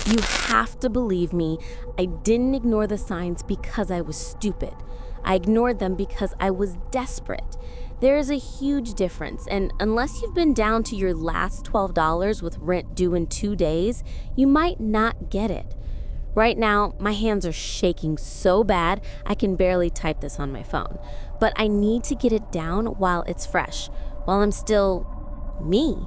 You have to believe me, I didn't ignore the signs because I was stupid. I ignored them because I was desperate. There is a huge difference, and unless you've been down to your last $12 with rent due in 2 days, you might not get it. Right now, my hands are shaking so bad I can barely type this on my phone. But I need to get it down while it's fresh, while I'm still me.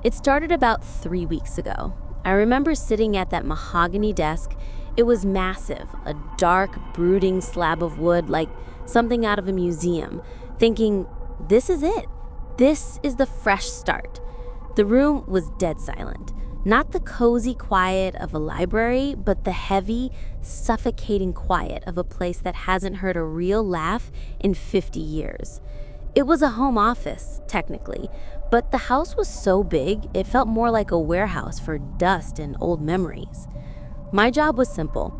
It started about 3 weeks ago. I remember sitting at that mahogany desk. It was massive, a dark, brooding slab of wood like something out of a museum, thinking, this is it. This is the fresh start. The room was dead silent. Not the cozy quiet of a library, but the heavy, suffocating quiet of a place that hasn't heard a real laugh in 50 years. It was a home office, technically, but the house was so big, it felt more like a warehouse for dust and old memories. My job was simple: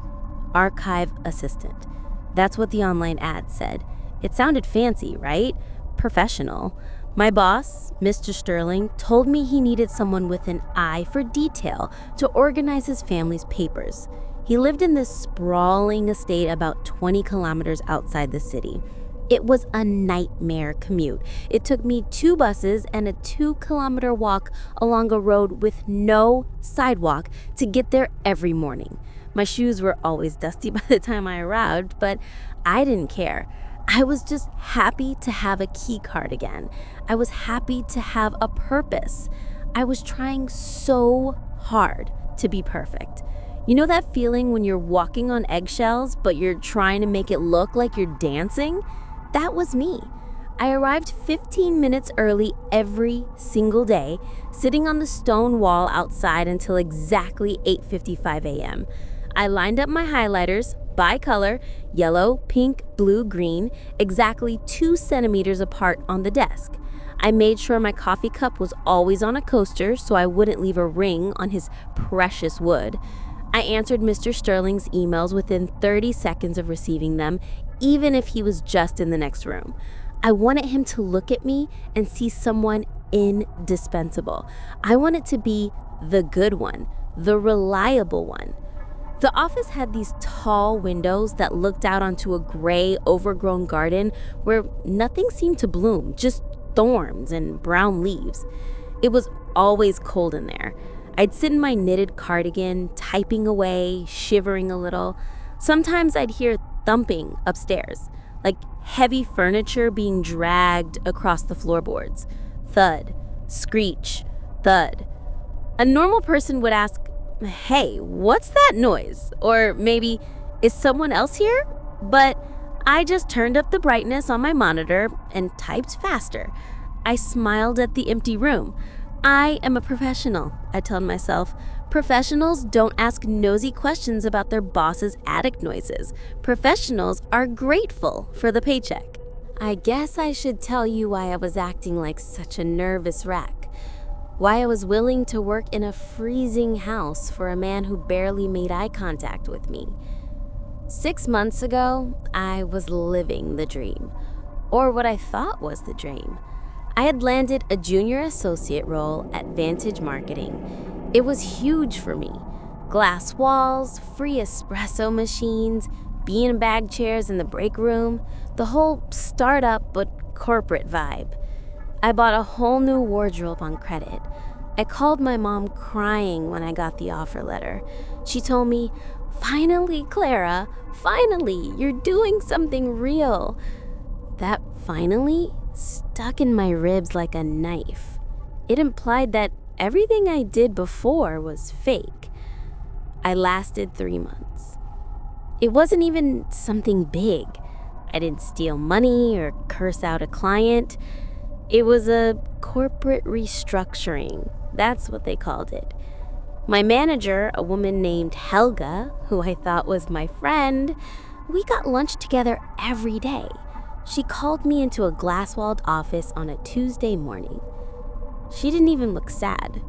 archive assistant. That's what the online ad said. It sounded fancy, right? Professional. My boss, Mr. Sterling, told me he needed someone with an eye for detail to organize his family's papers. He lived in this sprawling estate about 20 kilometers outside the city. It was a nightmare commute. It took me 2 buses and a 2-kilometer walk along a road with no sidewalk to get there every morning. My shoes were always dusty by the time I arrived, but I didn't care. I was just happy to have a key card again. I was happy to have a purpose. I was trying so hard to be perfect. You know that feeling when you're walking on eggshells, but you're trying to make it look like you're dancing? That was me. I arrived 15 minutes early every single day, sitting on the stone wall outside until exactly 8:55 a.m. I lined up my highlighters by color, yellow, pink, blue, green, exactly 2 centimeters apart on the desk. I made sure my coffee cup was always on a coaster so I wouldn't leave a ring on his precious wood. I answered Mr. Sterling's emails within 30 seconds of receiving them, even if he was just in the next room. I wanted him to look at me and see someone indispensable. I wanted to be the good one, the reliable one. The office had these tall windows that looked out onto a gray, overgrown garden where nothing seemed to bloom, just thorns and brown leaves. It was always cold in there. I'd sit in my knitted cardigan, typing away, shivering a little. Sometimes I'd hear thumping upstairs, like heavy furniture being dragged across the floorboards. Thud, screech, thud. A normal person would ask, "Hey, what's that noise?" Or maybe, "Is someone else here?" But I just turned up the brightness on my monitor and typed faster. I smiled at the empty room. I am a professional, I told myself. Professionals don't ask nosy questions about their boss's attic noises. Professionals are grateful for the paycheck. I guess I should tell you why I was acting like such a nervous wreck. Why I was willing to work in a freezing house for a man who barely made eye contact with me. 6 months ago, I was living the dream, or what I thought was the dream. I had landed a junior associate role at Vantage Marketing. It was huge for me. Glass walls, free espresso machines, beanbag chairs in the break room, the whole startup but corporate vibe. I bought a whole new wardrobe on credit. I called my mom crying when I got the offer letter. She told me, "Finally, Clara, finally, you're doing something real." That finally stuck in my ribs like a knife. It implied that everything I did before was fake. I lasted 3 months. It wasn't even something big. I didn't steal money or curse out a client. It was a corporate restructuring. That's what they called it. My manager, a woman named Helga, who I thought was my friend, we got lunch together every day. She called me into a glass-walled office on a Tuesday morning. She didn't even look sad.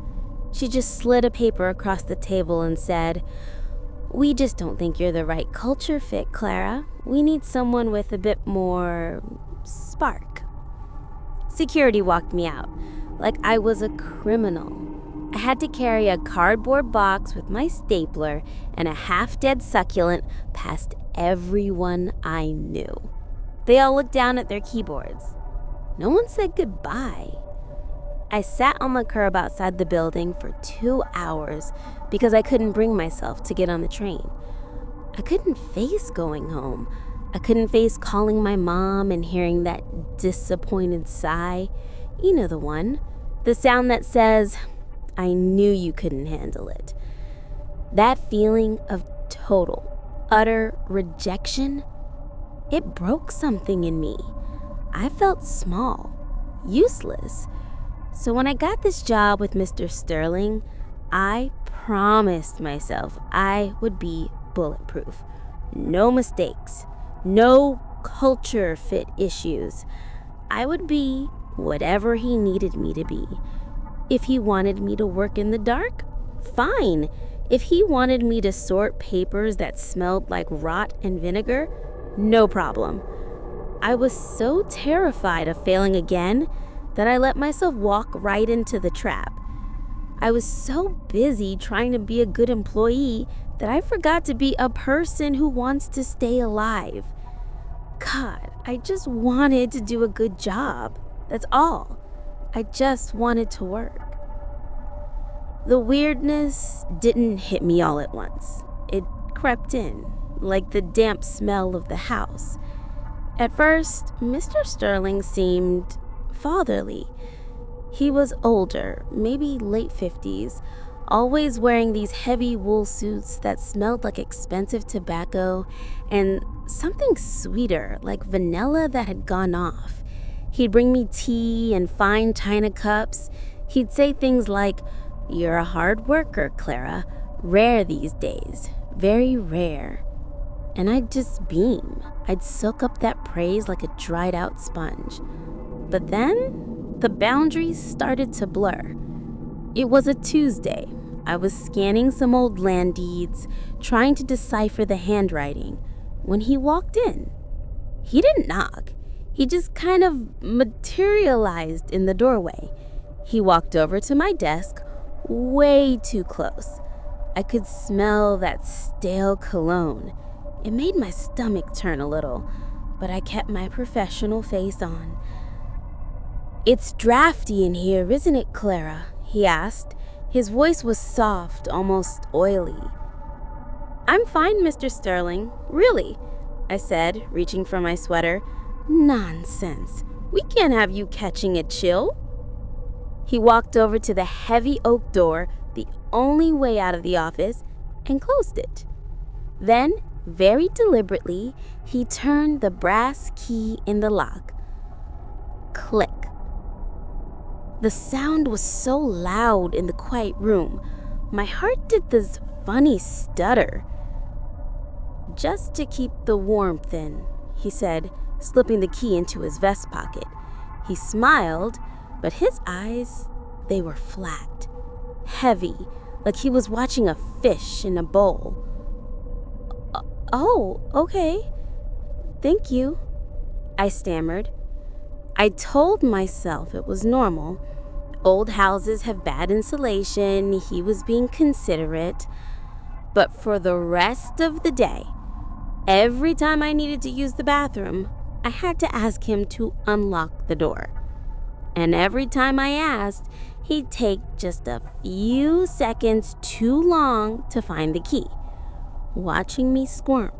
She just slid a paper across the table and said, "We just don't think you're the right culture fit, Clara. We need someone with a bit more spark." Security walked me out, like I was a criminal. I had to carry a cardboard box with my stapler and a half-dead succulent past everyone I knew. They all looked down at their keyboards. No one said goodbye. I sat on the curb outside the building for 2 hours because I couldn't bring myself to get on the train. I couldn't face going home. I couldn't face calling my mom and hearing that disappointed sigh. You know the one. The sound that says, "I knew you couldn't handle it." That feeling of total, utter rejection, it broke something in me. I felt small, useless. So when I got this job with Mr. Sterling, I promised myself I would be bulletproof. No mistakes, no culture fit issues. I would be whatever he needed me to be. If he wanted me to work in the dark, fine. If he wanted me to sort papers that smelled like rot and vinegar, no problem. I was so terrified of failing again that I let myself walk right into the trap. I was so busy trying to be a good employee that I forgot to be a person who wants to stay alive. God, I just wanted to do a good job. That's all. I just wanted to work. The weirdness didn't hit me all at once. It crept in, like the damp smell of the house. At first, Mr. Sterling seemed fatherly. He was older, maybe late 50s, always wearing these heavy wool suits that smelled like expensive tobacco and something sweeter, like vanilla that had gone off. He'd bring me tea in fine china cups. He'd say things like, "You're a hard worker, Clara. Rare these days. Very rare." And I'd just beam. I'd soak up that praise like a dried out sponge. But then, the boundaries started to blur. It was a Tuesday. I was scanning some old land deeds, trying to decipher the handwriting, when he walked in. He didn't knock. He just kind of materialized in the doorway. He walked over to my desk, way too close. I could smell that stale cologne. It made my stomach turn a little, but I kept my professional face on. "It's drafty in here, isn't it, Clara?" he asked. His voice was soft, almost oily. "I'm fine, Mr. Sterling. Really," I said, reaching for my sweater. "Nonsense. We can't have you catching a chill." He walked over to the heavy oak door, the only way out of the office, and closed it. Then, very deliberately, he turned the brass key in the lock. Click. The sound was so loud in the quiet room, my heart did this funny stutter. "Just to keep the warmth in," he said, slipping the key into his vest pocket. He smiled, but his eyes, they were flat, heavy, like he was watching a fish in a bowl. "Oh, okay. Thank you," I stammered. I told myself it was normal. Old houses have bad insulation. He was being considerate. But for the rest of the day, every time I needed to use the bathroom, I had to ask him to unlock the door. And every time I asked, he'd take just a few seconds too long to find the key, watching me squirm,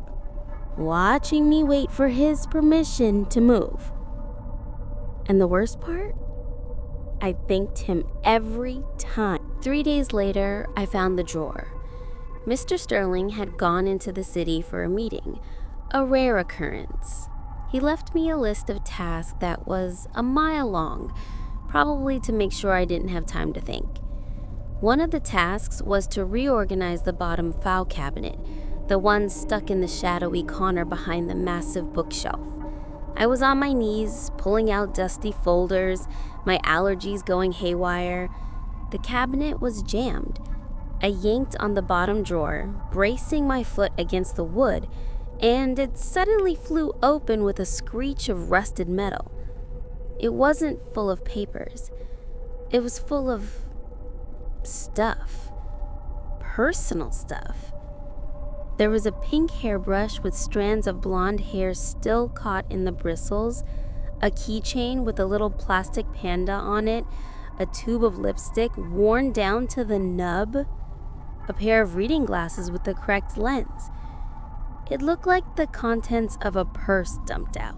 watching me wait for his permission to move. And the worst part? I thanked him every time. 3 days later, I found the drawer. Mr. Sterling had gone into the city for a meeting, a rare occurrence. He left me a list of tasks that was a mile long, probably to make sure I didn't have time to think. One of the tasks was to reorganize the bottom file cabinet, the one stuck in the shadowy corner behind the massive bookshelf. I was on my knees, pulling out dusty folders, my allergies going haywire. The cabinet was jammed. I yanked on the bottom drawer, bracing my foot against the wood, and it suddenly flew open with a screech of rusted metal. It wasn't full of papers. It was full of stuff. Personal stuff. There was a pink hairbrush with strands of blonde hair still caught in the bristles, a keychain with a little plastic panda on it, a tube of lipstick worn down to the nub, a pair of reading glasses with the correct lens. It looked like the contents of a purse dumped out.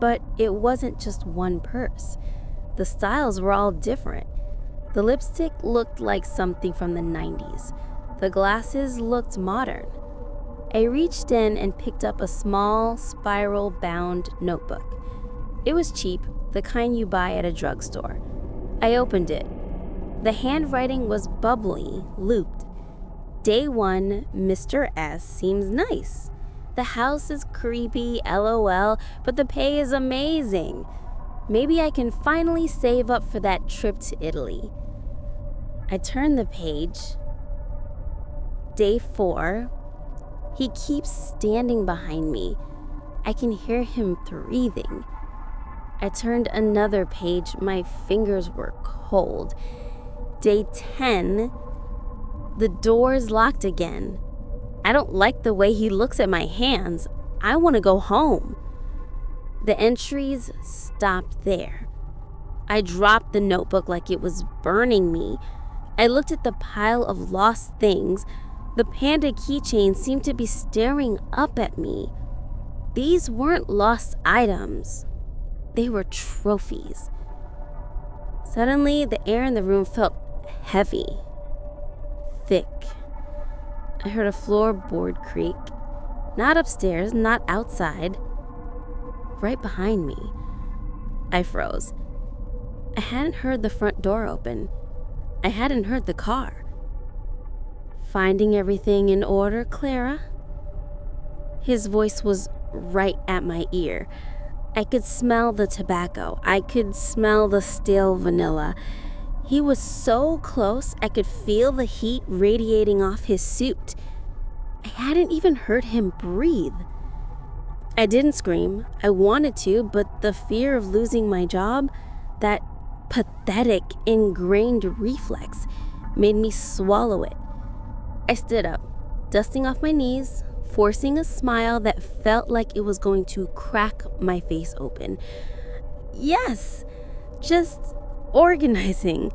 But it wasn't just one purse. The styles were all different. The lipstick looked like something from the 90s. The glasses looked modern. I reached in and picked up a small, spiral-bound notebook. It was cheap, the kind you buy at a drugstore. I opened it. The handwriting was bubbly, looped. Day 1, Mr. S seems nice. The house is creepy, LOL, but the pay is amazing. Maybe I can finally save up for that trip to Italy. I turned the page. Day 4. He keeps standing behind me. I can hear him breathing. I turned another page. My fingers were cold. Day 10. The door's locked again. I don't like the way he looks at my hands. I want to go home. The entries stopped there. I dropped the notebook like it was burning me. I looked at the pile of lost things. The panda keychain seemed to be staring up at me. These weren't lost items. They were trophies. Suddenly, the air in the room felt heavy, thick. I heard a floorboard creak. Not upstairs, not outside. Right behind me. I froze. I hadn't heard the front door open. I hadn't heard the car. Finding everything in order, Clara? His voice was right at my ear. I could smell the tobacco. I could smell the stale vanilla. He was so close, I could feel the heat radiating off his suit. I hadn't even heard him breathe. I didn't scream. I wanted to, but the fear of losing my job, that pathetic, ingrained reflex, made me swallow it. I stood up, dusting off my knees, forcing a smile that felt like it was going to crack my face open. Yes, just organizing.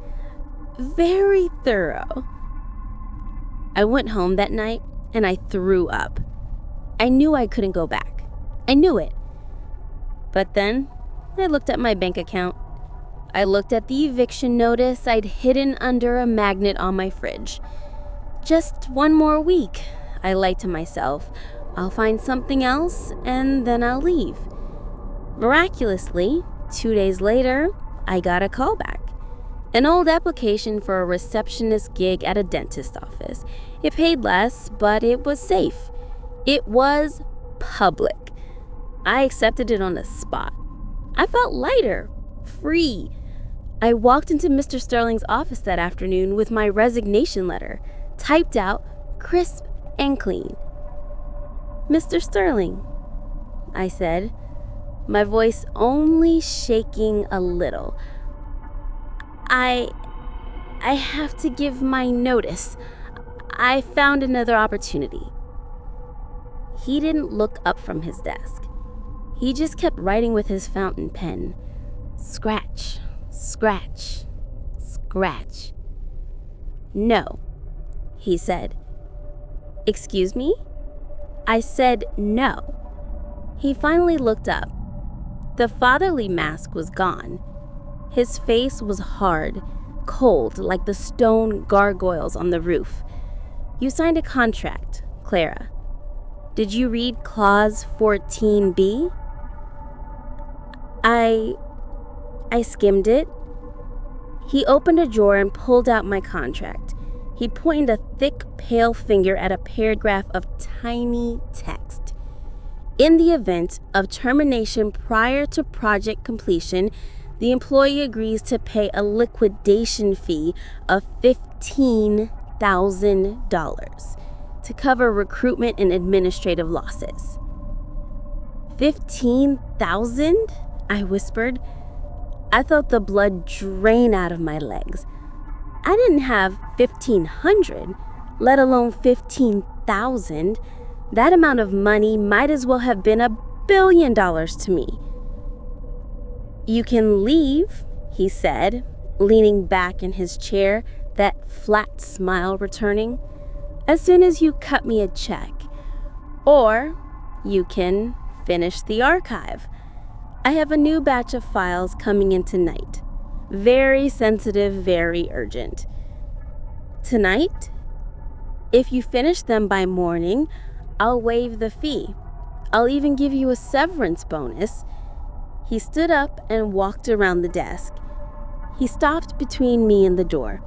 Very thorough. I went home that night and I threw up. I knew I couldn't go back. I knew it. But then I looked at my bank account. I looked at the eviction notice I'd hidden under a magnet on my fridge. Just one more week, I lied to myself. I'll find something else and then I'll leave. Miraculously, 2 days later, I got a call back. An old application for a receptionist gig at a dentist's office. It paid less, but it was safe. It was public. I accepted it on the spot. I felt lighter, free. I walked into Mr. Sterling's office that afternoon with my resignation letter, typed out, crisp and clean. "Mr. Sterling," I said, my voice only shaking a little. I have to give my notice. I found another opportunity." He didn't look up from his desk. He just kept writing with his fountain pen. Scratch, scratch, scratch. "No," he said. "Excuse me?" I said no. He finally looked up. The fatherly mask was gone. His face was hard, cold like the stone gargoyles on the roof. "You signed a contract, Clara. Did you read Clause 14B? I skimmed it." He opened a drawer and pulled out my contract. He pointed a thick, pale finger at a paragraph of tiny text. "In the event of termination prior to project completion, the employee agrees to pay a liquidation fee of $15,000 to cover recruitment and administrative losses." $15,000? I whispered. I felt the blood drain out of my legs. I didn't have 1,500, let alone 15,000. That amount of money might as well have been $1 billion to me. You can leave, he said, leaning back in his chair, that flat smile returning, as soon as you cut me a check. Or you can finish the archive. I have a new batch of files coming in tonight. Very sensitive, very urgent. Tonight? If you finish them by morning, I'll waive the fee. I'll even give you a severance bonus. He stood up and walked around the desk. He stopped between me and the door.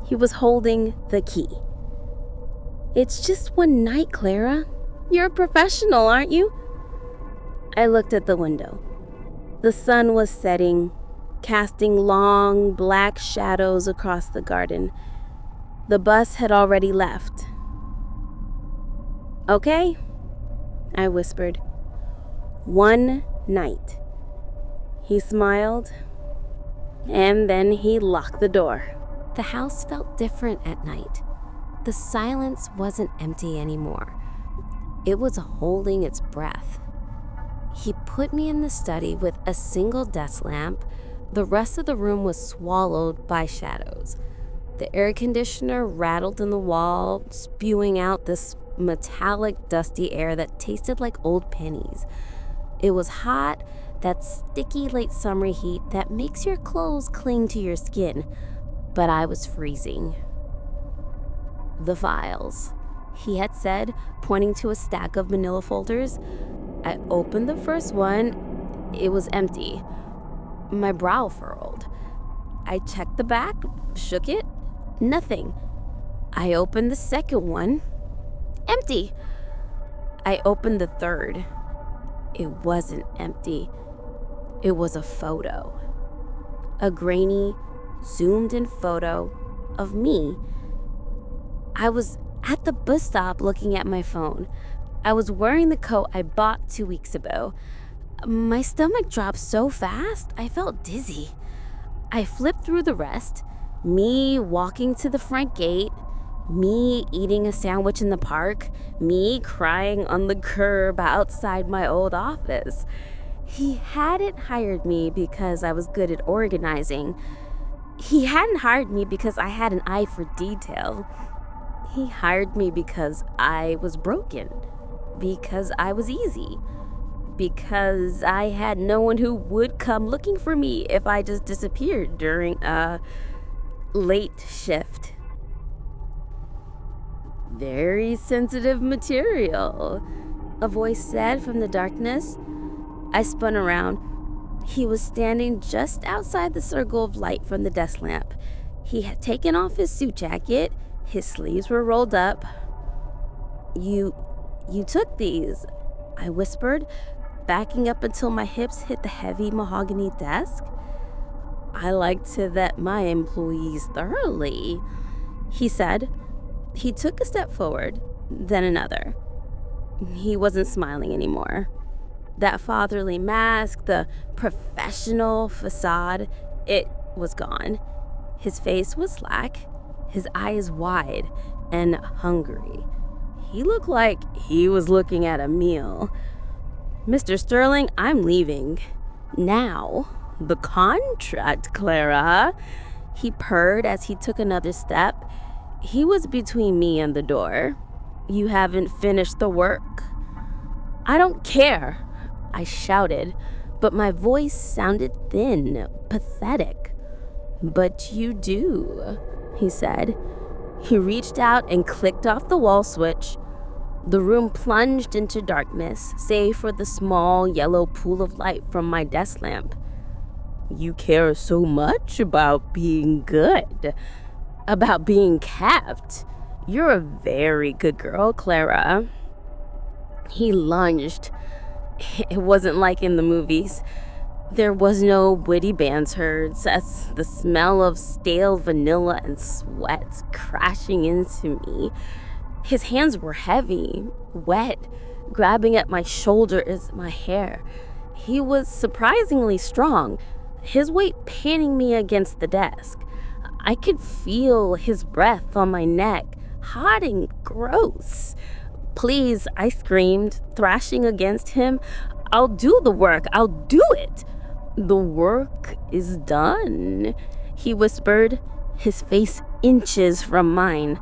He was holding the key. It's just one night, Clara. You're a professional, aren't you? I looked at the window. The sun was setting, casting long black shadows across the garden. The bus had already left. Okay, I whispered. One night. He smiled, and then he locked the door. The house felt different at night. The silence wasn't empty anymore. It was holding its breath. He put me in the study with a single desk lamp. The rest of the room was swallowed by shadows. The air conditioner rattled in the wall, spewing out this metallic, dusty air that tasted like old pennies. It was hot, that sticky late summer heat that makes your clothes cling to your skin, but I was freezing. The files, he had said, pointing to a stack of manila folders. I opened the first one. It was empty. My brow furrowed. I checked the back, shook it. Nothing. I opened the second one. Empty. I opened the third. It wasn't empty. It was a photo. A grainy, zoomed-in photo of me. I was at the bus stop looking at my phone. I was wearing the coat I bought 2 weeks ago. My stomach dropped so fast, I felt dizzy. I flipped through the rest. Me walking to the front gate. Me eating a sandwich in the park. Me crying on the curb outside my old office. He hadn't hired me because I was good at organizing. He hadn't hired me because I had an eye for detail. He hired me because I was broken. Because I was easy. Because I had no one who would come looking for me if I just disappeared during a late shift. Very sensitive material, a voice said from the darkness. I spun around. He was standing just outside the circle of light from the desk lamp. He had taken off his suit jacket. His sleeves were rolled up. You took these, I whispered, backing up until my hips hit the heavy mahogany desk. I like to vet my employees thoroughly, he said. He took a step forward, then another. He wasn't smiling anymore. That fatherly mask, the professional facade, it was gone. His face was slack, his eyes wide and hungry. He looked like he was looking at a meal. Mr. Sterling, I'm leaving. Now, the contract, Clara. He purred as he took another step. He was between me and the door. You haven't finished the work? I don't care, I shouted, but my voice sounded thin, pathetic. But you do, he said. He reached out and clicked off the wall switch. The room plunged into darkness, save for the small yellow pool of light from my desk lamp. You care so much about being good, about being kept. You're a very good girl, Clara. He lunged. It wasn't like in the movies. There was no witty banter, just the smell of stale vanilla and sweat crashing into me. His hands were heavy, wet, grabbing at my shoulders, my hair. He was surprisingly strong, his weight pinning me against the desk. I could feel his breath on my neck, hot and gross. "Please," I screamed, thrashing against him. "I'll do the work. I'll do it." "The work is done," he whispered, his face inches from mine.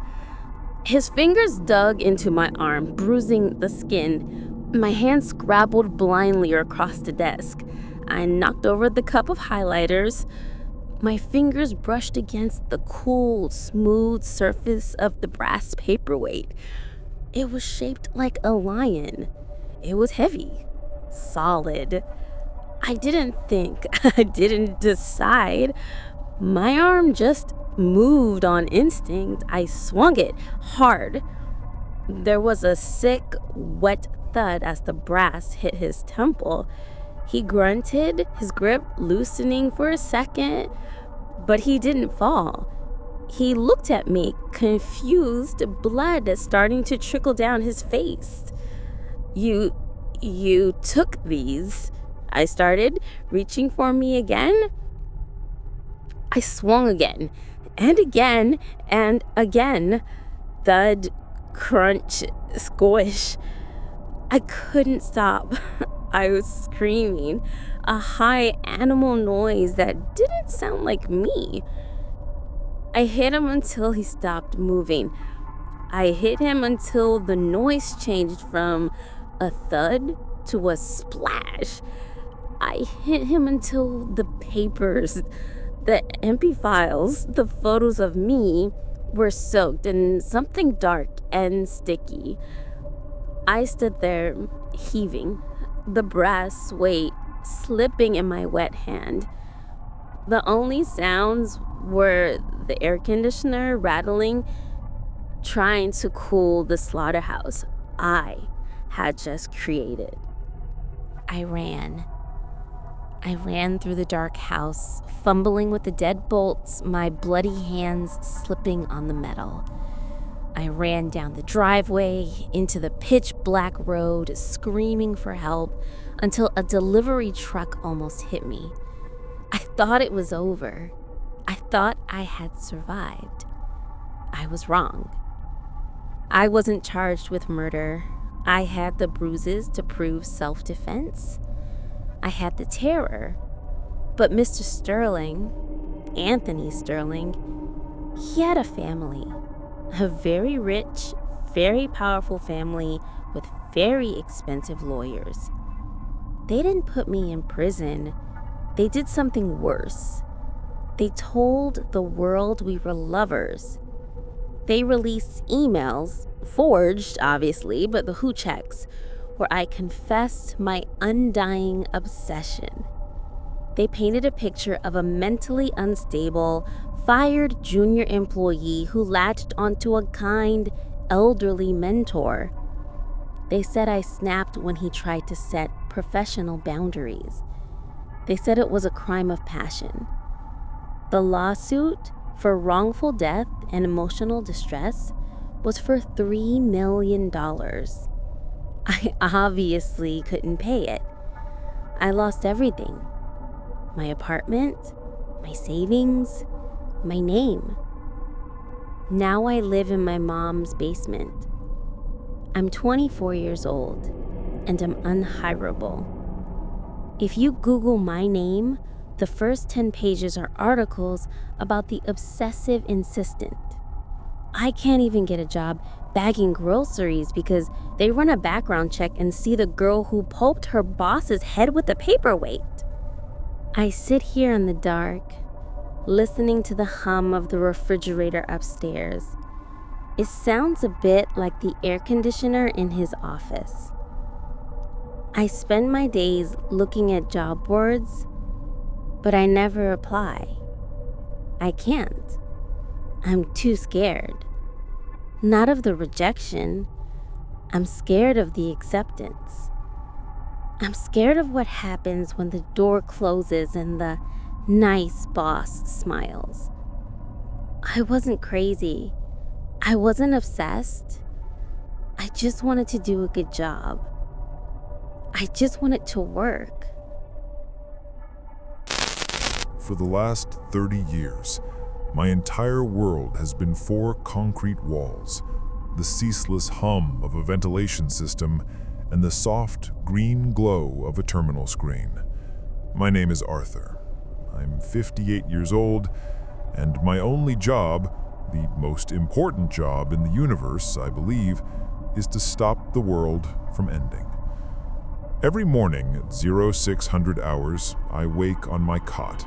His fingers dug into my arm, bruising the skin. My hand scrabbled blindly across the desk. I knocked over the cup of highlighters. My fingers brushed against the cool, smooth surface of the brass paperweight. It was shaped like a lion. It was heavy, solid. I didn't think, I didn't decide. My arm just moved on instinct. I swung it hard. There was a sick, wet thud as the brass hit his temple. He grunted, his grip loosening for a second, but he didn't fall. He looked at me, confused, blood starting to trickle down his face. You took these," I started, reaching for me again. I swung again, and again, and again. Thud, crunch, squish. I couldn't stop. I was screaming, a high animal noise that didn't sound like me. I hit him until he stopped moving. I hit him until the noise changed from a thud to a splash. I hit him until the papers, the MP files, the photos of me were soaked in something dark and sticky. I stood there, heaving, the brass weight slipping in my wet hand. The only sounds were the air conditioner rattling, trying to cool the slaughterhouse I had just created. I ran through the dark house, fumbling with the dead bolts, my bloody hands slipping on the metal. I ran down the driveway, into the pitch-black road, screaming for help, until a delivery truck almost hit me. I thought it was over. I thought I had survived. I was wrong. I wasn't charged with murder. I had the bruises to prove self-defense. I had the terror. But Mr. Sterling, Anthony Sterling, he had a family. A very rich, very powerful family with very expensive lawyers. They didn't put me in prison. They did something worse. They told the world we were lovers. They released emails, forged, obviously, but the who checks, where I confessed my undying obsession. They painted a picture of a mentally unstable, fired junior employee who latched onto a kind, elderly mentor. They said I snapped when he tried to set professional boundaries. They said it was a crime of passion. The lawsuit for wrongful death and emotional distress was for $3 million. I obviously couldn't pay it. I lost everything. My apartment, my savings, my name. Now I live in my mom's basement. I'm 24 years old, and I'm unhirable. If you Google my name, the first 10 pages are articles about the obsessive insistent. I can't even get a job bagging groceries because they run a background check and see the girl who poked her boss's head with a paperweight. I sit here in the dark, listening to the hum of the refrigerator upstairs. It sounds a bit like the air conditioner in his office. I spend my days looking at job boards, but I never apply. I can't. I'm too scared. Not of the rejection. I'm scared of the acceptance. I'm scared of what happens when the door closes and the nice boss smiles. I wasn't crazy. I wasn't obsessed. I just wanted to do a good job. I just wanted to work. For the last 30 years, My entire world has been 4 concrete walls, the ceaseless hum of a ventilation system, and the soft green glow of a terminal screen. My name is Arthur. I'm 58 years old, and my only job, the most important job in the universe, I believe, is to stop the world from ending. Every morning at 0600 hours, I wake on my cot,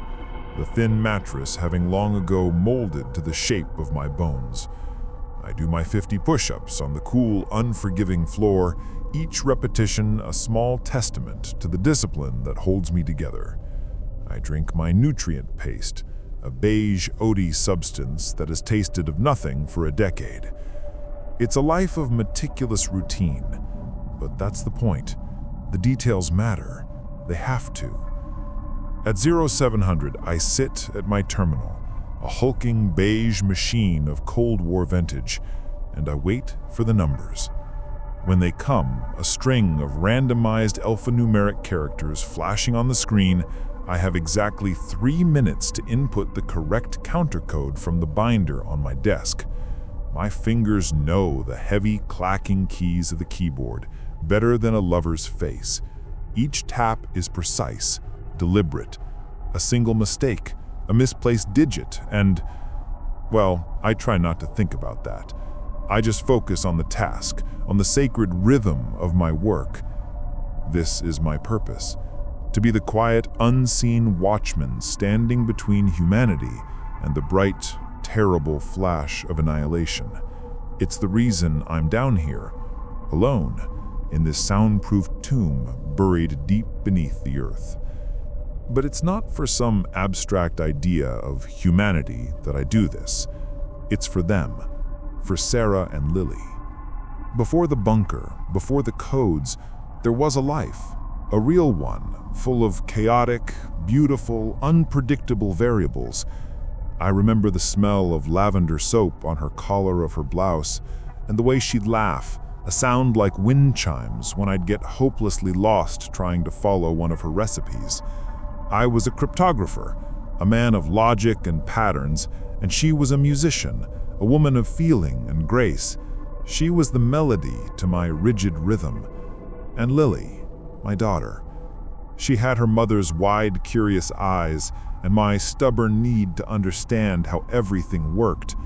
the thin mattress having long ago molded to the shape of my bones. I do my 50 push-ups on the cool, unforgiving floor, each repetition a small testament to the discipline that holds me together. I drink my nutrient paste, a beige, oaty substance that has tasted of nothing for a decade. It's a life of meticulous routine, but that's the point. The details matter. They have to. At 0700, I sit at my terminal, a hulking beige machine of Cold War vintage, and I wait for the numbers. When they come, a string of randomized alphanumeric characters flashing on the screen, I have exactly 3 minutes to input the correct counter code from the binder on my desk. My fingers know the heavy, clacking keys of the keyboard better than a lover's face. Each tap is precise, deliberate. A single mistake, a misplaced digit, and, well, I try not to think about that. I just focus on the task, on the sacred rhythm of my work. This is my purpose. To be the quiet, unseen watchman standing between humanity and the bright, terrible flash of annihilation. It's the reason I'm down here, alone, in this soundproof tomb buried deep beneath the earth. But it's not for some abstract idea of humanity that I do this. It's for them, for Sarah and Lily. Before the bunker, before the codes, there was a life, a real one, full of chaotic, beautiful, unpredictable variables. I remember the smell of lavender soap on her collar of her blouse, and the way she'd laugh, a sound like wind chimes when I'd get hopelessly lost trying to follow one of her recipes. I was a cryptographer, a man of logic and patterns, and she was a musician, a woman of feeling and grace. She was the melody to my rigid rhythm. And Lily, my daughter. She had her mother's wide, curious eyes and my stubborn need to understand how everything worked.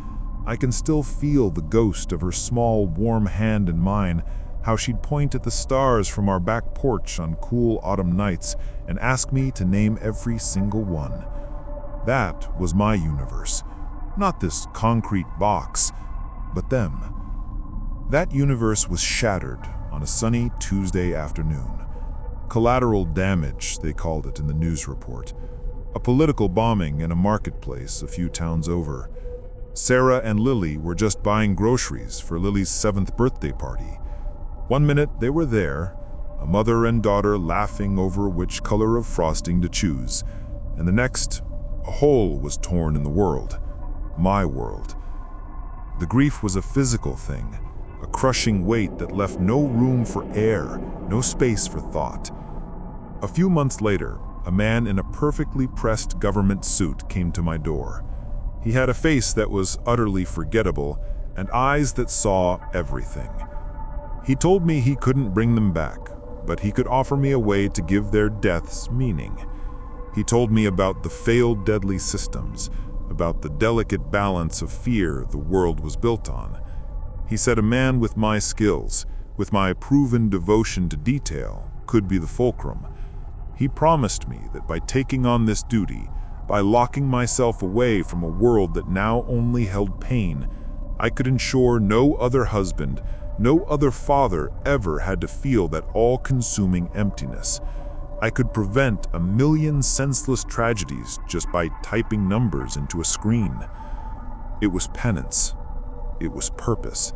I can still feel the ghost of her small, warm hand in mine, how she'd point at the stars from our back porch on cool autumn nights and ask me to name every single one. That was my universe. Not this concrete box, but them. That universe was shattered on a sunny Tuesday afternoon. Collateral damage, they called it in the news report. A political bombing in a marketplace a few towns over. Sarah and Lily were just buying groceries for Lily's 7th birthday party. One minute they were there, a mother and daughter laughing over which color of frosting to choose, and the next, a hole was torn in the world. My world. The grief was a physical thing, a crushing weight that left no room for air, no space for thought. A few months later, a man in a perfectly pressed government suit came to my door. He had a face that was utterly forgettable and eyes that saw everything. He told me he couldn't bring them back, but he could offer me a way to give their deaths meaning. He told me about the failed deadly systems, about the delicate balance of fear the world was built on. He said a man with my skills, with my proven devotion to detail, could be the fulcrum. He promised me that by taking on this duty, by locking myself away from a world that now only held pain, I could ensure no other husband, no other father ever had to feel that all-consuming emptiness. I could prevent 1,000,000 senseless tragedies just by typing numbers into a screen. It was penance. It was purpose.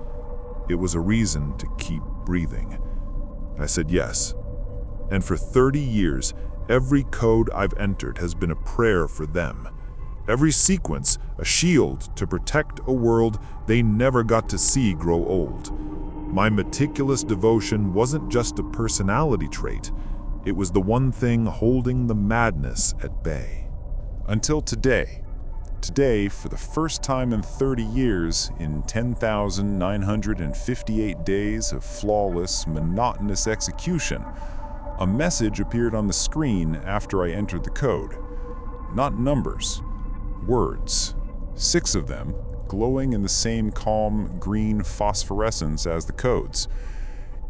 It was a reason to keep breathing. I said yes. And for 30 years, every code I've entered has been a prayer for them. Every sequence, a shield to protect a world they never got to see grow old. My meticulous devotion wasn't just a personality trait. It was the one thing holding the madness at bay. Until today. today, for the first time in 30 years, in 10,958 days of flawless, monotonous execution, a message appeared on the screen after I entered the code. Not numbers, words. 6 of them, glowing in the same calm green phosphorescence as the codes.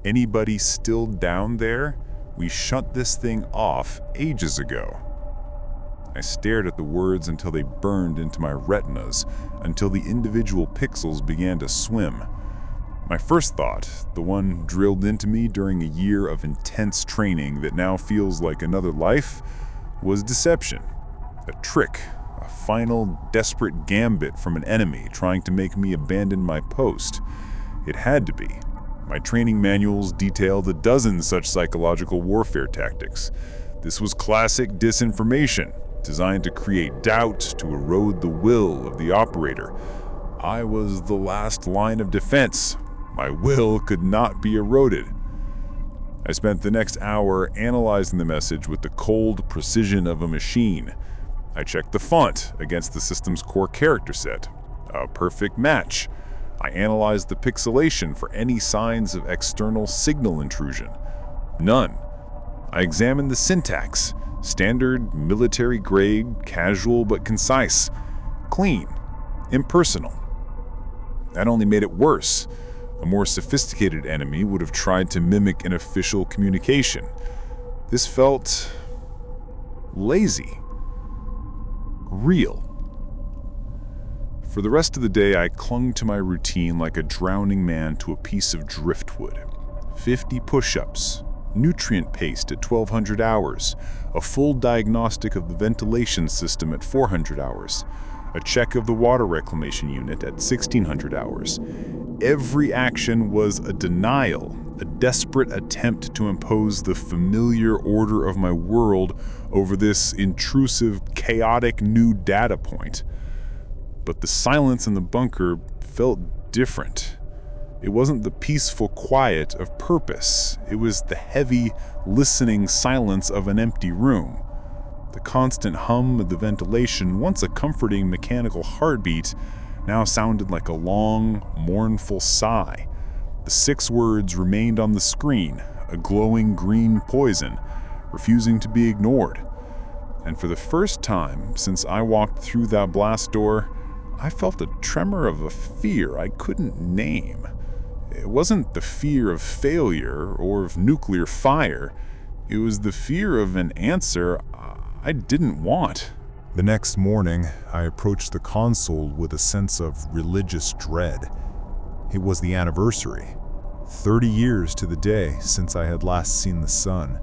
Anybody still down there? We shut this thing off ages ago. I stared at the words until they burned into my retinas, until the individual pixels began to swim. My first thought, the one drilled into me during a year of intense training that now feels like another life, was deception. A trick, a final, desperate gambit from an enemy trying to make me abandon my post. It had to be. My training manuals detailed a dozen such psychological warfare tactics. This was classic disinformation, designed to create doubt, to erode the will of the operator. I was the last line of defense. My will could not be eroded. I spent the next hour analyzing the message with the cold precision of a machine. I checked the font against the system's core character set. A perfect match. I analyzed the pixelation for any signs of external signal intrusion. None. I examined the syntax. Standard, military-grade, casual but concise. Clean. Impersonal. That only made it worse. A more sophisticated enemy would have tried to mimic an official communication. This felt lazy. Real. For the rest of the day, I clung to my routine like a drowning man to a piece of driftwood. 50 push-ups, nutrient paste at 1200 hours, a full diagnostic of the ventilation system at 400 hours, a check of the water reclamation unit at 1600 hours. Every action was a denial, a desperate attempt to impose the familiar order of my world over this intrusive, chaotic new data point. But the silence in the bunker felt different. It wasn't the peaceful quiet of purpose. It was the heavy, listening silence of an empty room. The constant hum of the ventilation, once a comforting mechanical heartbeat, now sounded like a long, mournful sigh. The 6 words remained on the screen, a glowing green poison, refusing to be ignored. And for the first time since I walked through that blast door, I felt a tremor of a fear I couldn't name. It wasn't the fear of failure or of nuclear fire. It was the fear of an answer I didn't want. The next morning, I approached the console with a sense of religious dread. It was the anniversary. 30 years to the day since I had last seen the sun.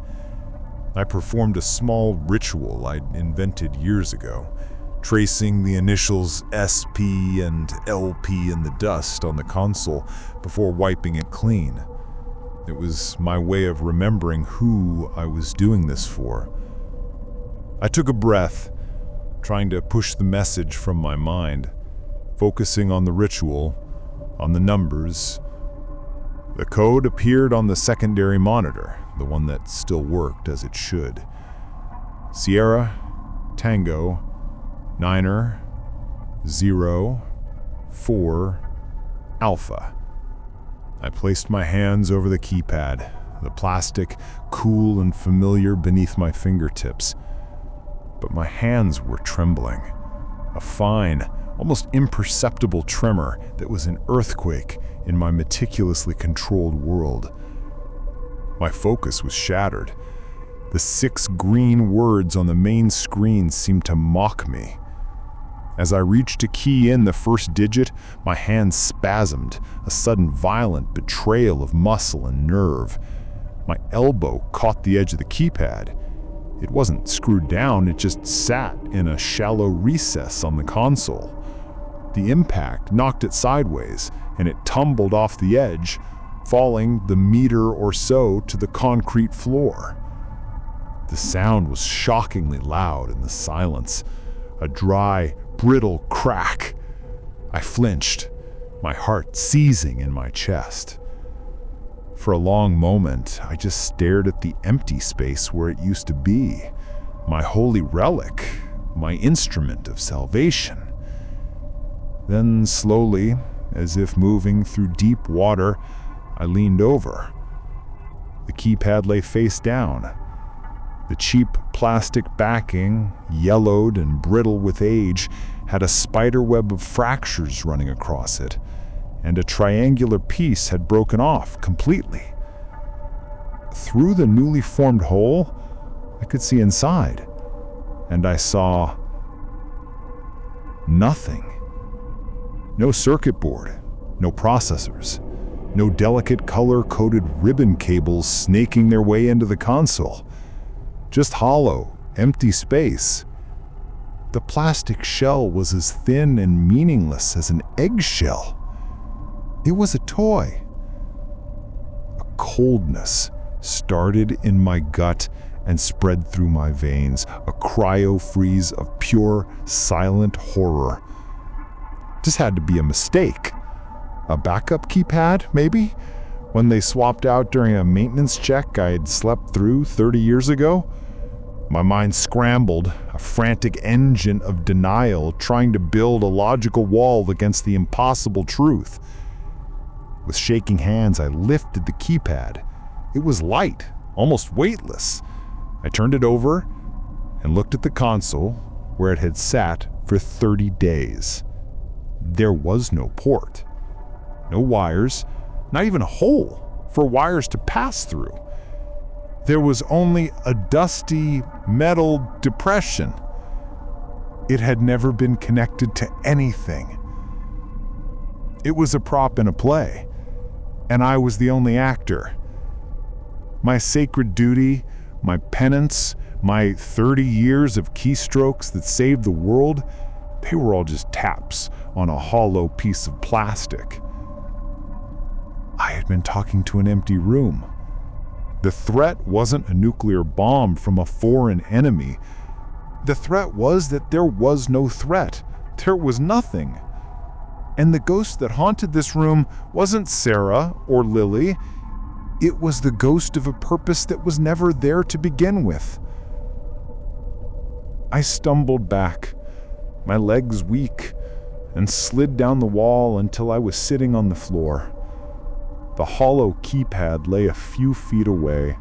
I performed a small ritual I'd invented years ago, tracing the initials SP and LP in the dust on the console before wiping it clean. It was my way of remembering who I was doing this for. I took a breath, trying to push the message from my mind, focusing on the ritual, on the numbers. The code appeared on the secondary monitor, the one that still worked as it should. Sierra, Tango, Niner, 0, 4, Alpha. I placed my hands over the keypad, the plastic cool and familiar beneath my fingertips. But my hands were trembling. A fine, almost imperceptible tremor that was an earthquake in my meticulously controlled world. My focus was shattered. The 6 green words on the main screen seemed to mock me. As I reached to key in the first digit, my hand spasmed, a sudden violent betrayal of muscle and nerve. My elbow caught the edge of the keypad. It wasn't screwed down, it just sat in a shallow recess on the console. The impact knocked it sideways, and it tumbled off the edge, falling the meter or so to the concrete floor. The sound was shockingly loud in the silence, a dry, brittle crack. I flinched, my heart seizing in my chest. For a long moment, I just stared at the empty space where it used to be, my holy relic, my instrument of salvation. Then slowly, as if moving through deep water, I leaned over. The keypad lay face down. The cheap plastic backing, yellowed and brittle with age, had a spiderweb of fractures running across it, and a triangular piece had broken off completely. Through the newly formed hole, I could see inside, and I saw nothing. No circuit board, no processors, no delicate color-coded ribbon cables snaking their way into the console. Just hollow, empty space. The plastic shell was as thin and meaningless as an eggshell. It was a toy. A coldness started in my gut and spread through my veins, a cryo-freeze of pure, silent horror. This had to be a mistake. A backup keypad, maybe? When they swapped out during a maintenance check I had slept through 30 years ago? My mind scrambled, a frantic engine of denial trying to build a logical wall against the impossible truth. With shaking hands, I lifted the keypad. It was light, almost weightless. I turned it over and looked at the console where it had sat for 30 days. There was no port. No wires, not even a hole for wires to pass through. There was only a dusty metal depression. It had never been connected to anything. It was a prop in a play, and I was the only actor. My sacred duty, my penance, my 30 years of keystrokes that saved the world, they were all just taps on a hollow piece of plastic. I had been talking to an empty room. The threat wasn't a nuclear bomb from a foreign enemy. The threat was that there was no threat. There was nothing. And the ghost that haunted this room wasn't Sarah or Lily. It was the ghost of a purpose that was never there to begin with. I stumbled back, my legs weak, and slid down the wall until I was sitting on the floor. The hollow keypad lay a few feet away,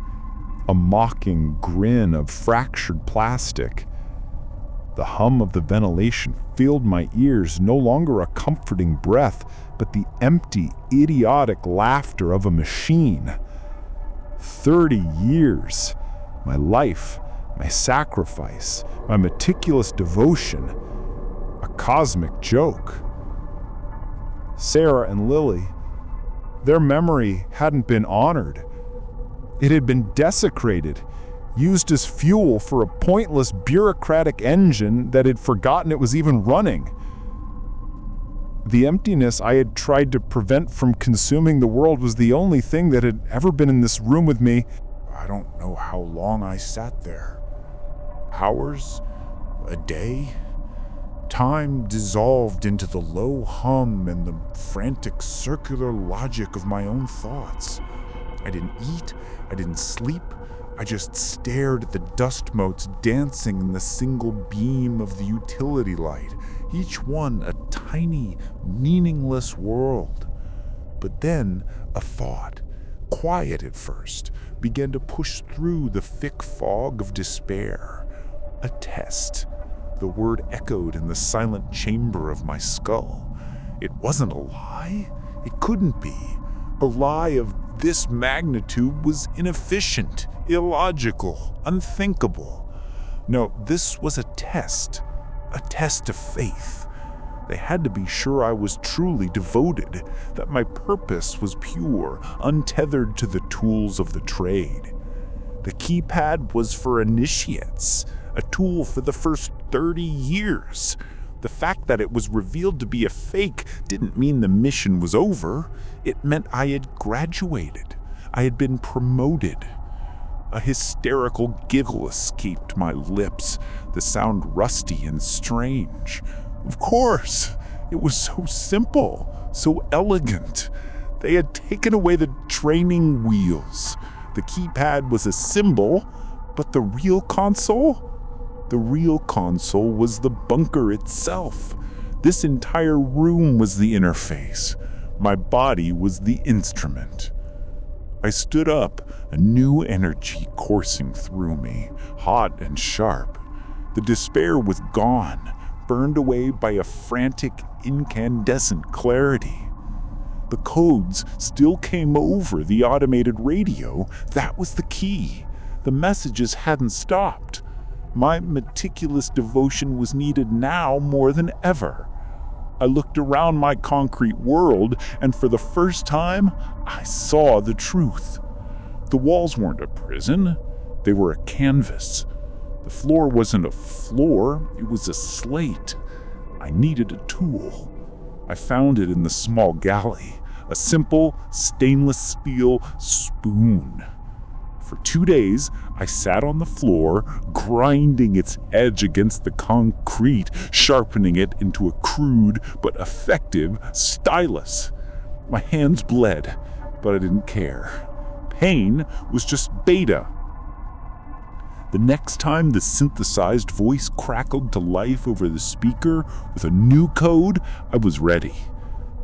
a mocking grin of fractured plastic. The hum of the ventilation filled my ears, no longer a comforting breath, but the empty, idiotic laughter of a machine. 30 years, my life, my sacrifice, my meticulous devotion, a cosmic joke. Sarah and Lily, their memory hadn't been honored. It had been desecrated, used as fuel for a pointless bureaucratic engine that had forgotten it was even running. The emptiness I had tried to prevent from consuming the world was the only thing that had ever been in this room with me. I don't know how long I sat there. Hours? A day? Time dissolved into the low hum and the frantic circular logic of my own thoughts. I didn't eat, I didn't sleep, I just stared at the dust motes dancing in the single beam of the utility light, each one a tiny, meaningless world. But then a thought, quiet at first, began to push through the thick fog of despair. A test. The word echoed in the silent chamber of my skull. It wasn't a lie. It couldn't be. A lie of this magnitude was inefficient, illogical, unthinkable. No, this was a test of faith. They had to be sure I was truly devoted, that my purpose was pure, untethered to the tools of the trade. The keypad was for initiates, a tool for the first 30 years. The fact that it was revealed to be a fake didn't mean the mission was over. It meant I had graduated. I had been promoted. A hysterical giggle escaped my lips, the sound rusty and strange. Of course, it was so simple, so elegant. They had taken away the training wheels. The keypad was a symbol, but the real console? The real console was the bunker itself, This entire room was the interface. My body was the instrument. I stood up, a new energy coursing through me, hot and sharp. The despair was gone, burned away by a frantic, incandescent clarity. The codes still came over the automated radio. That was the key. The messages hadn't stopped. My meticulous devotion was needed now more than ever. I looked around my concrete world, and for the first time, I saw the truth. The walls weren't a prison. They were a canvas. The floor wasn't a floor. It was a slate. I needed a tool. I found it in the small galley, a simple stainless steel spoon. For 2 days, I sat on the floor, grinding its edge against the concrete, sharpening it into a crude but effective stylus. My hands bled, but I didn't care. Pain was just beta. The next time the synthesized voice crackled to life over the speaker with a new code, I was ready.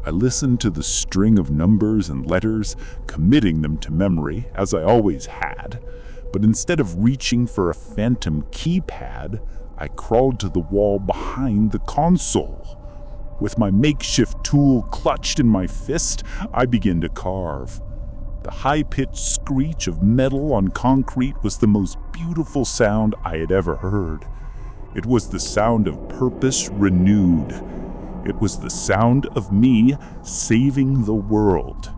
I listened to the string of numbers and letters, committing them to memory, as I always had. But instead of reaching for a phantom keypad, I crawled to the wall behind the console. With my makeshift tool clutched in my fist, I began to carve. The high-pitched screech of metal on concrete was the most beautiful sound I had ever heard. It was the sound of purpose renewed. It was the sound of me saving the world.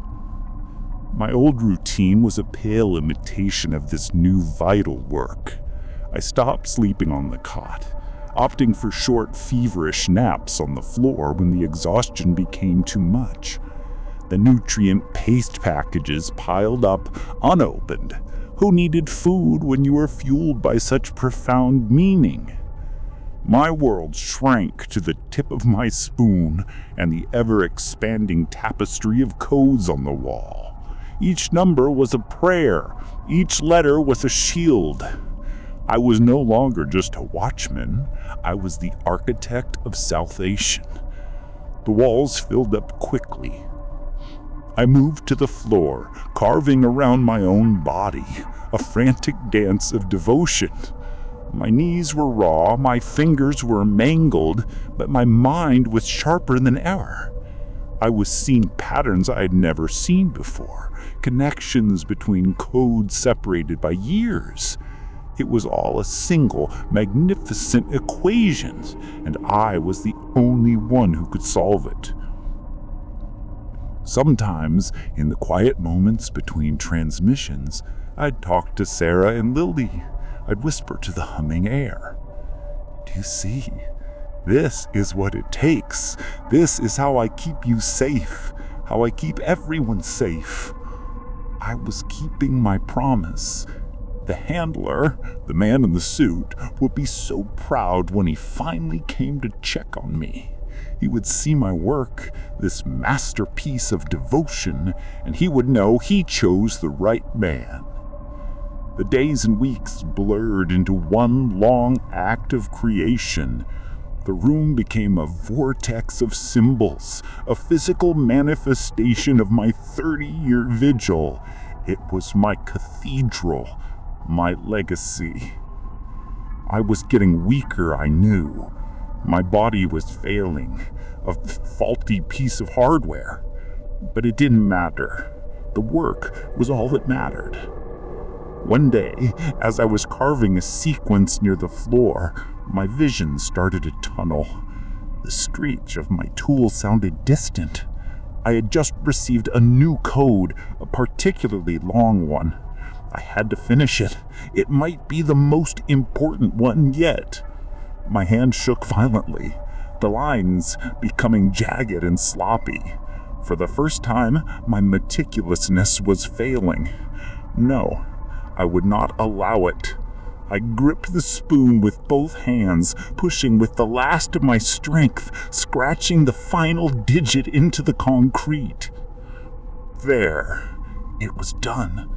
My old routine was a pale imitation of this new vital work. I stopped sleeping on the cot, opting for short, feverish naps on the floor when the exhaustion became too much. The nutrient paste packages piled up unopened. Who needed food when you were fueled by such profound meaning? My world shrank to the tip of my spoon and the ever-expanding tapestry of codes on the wall. Each number was a prayer. Each letter was a shield. I was no longer just a watchman. I was the architect of salvation. The walls filled up quickly. I moved to the floor, carving around my own body, a frantic dance of devotion. My knees were raw, my fingers were mangled, but my mind was sharper than ever. I was seeing patterns I had never seen before, connections between codes separated by years. It was all a single, magnificent equation, and I was the only one who could solve it. Sometimes, in the quiet moments between transmissions, I'd talk to Sarah and Lily. I'd whisper to the humming air. Do you see? This is what it takes. This is how I keep you safe, how I keep everyone safe. I was keeping my promise. The handler, the man in the suit, would be so proud when he finally came to check on me. He would see my work, this masterpiece of devotion, and he would know he chose the right man. The days and weeks blurred into one long act of creation. The room became a vortex of symbols, a physical manifestation of my 30-year vigil. It was my cathedral, my legacy. I was getting weaker, I knew. My body was failing, a faulty piece of hardware. But it didn't matter. The work was all that mattered. One day, as I was carving a sequence near the floor, my vision started to tunnel. The screech of my tool sounded distant. I had just received a new code, a particularly long one. I had to finish it. It might be the most important one yet. My hand shook violently, the lines becoming jagged and sloppy. For the first time, my meticulousness was failing. No, I would not allow it. I gripped the spoon with both hands, pushing with the last of my strength, scratching the final digit into the concrete. There, it was done.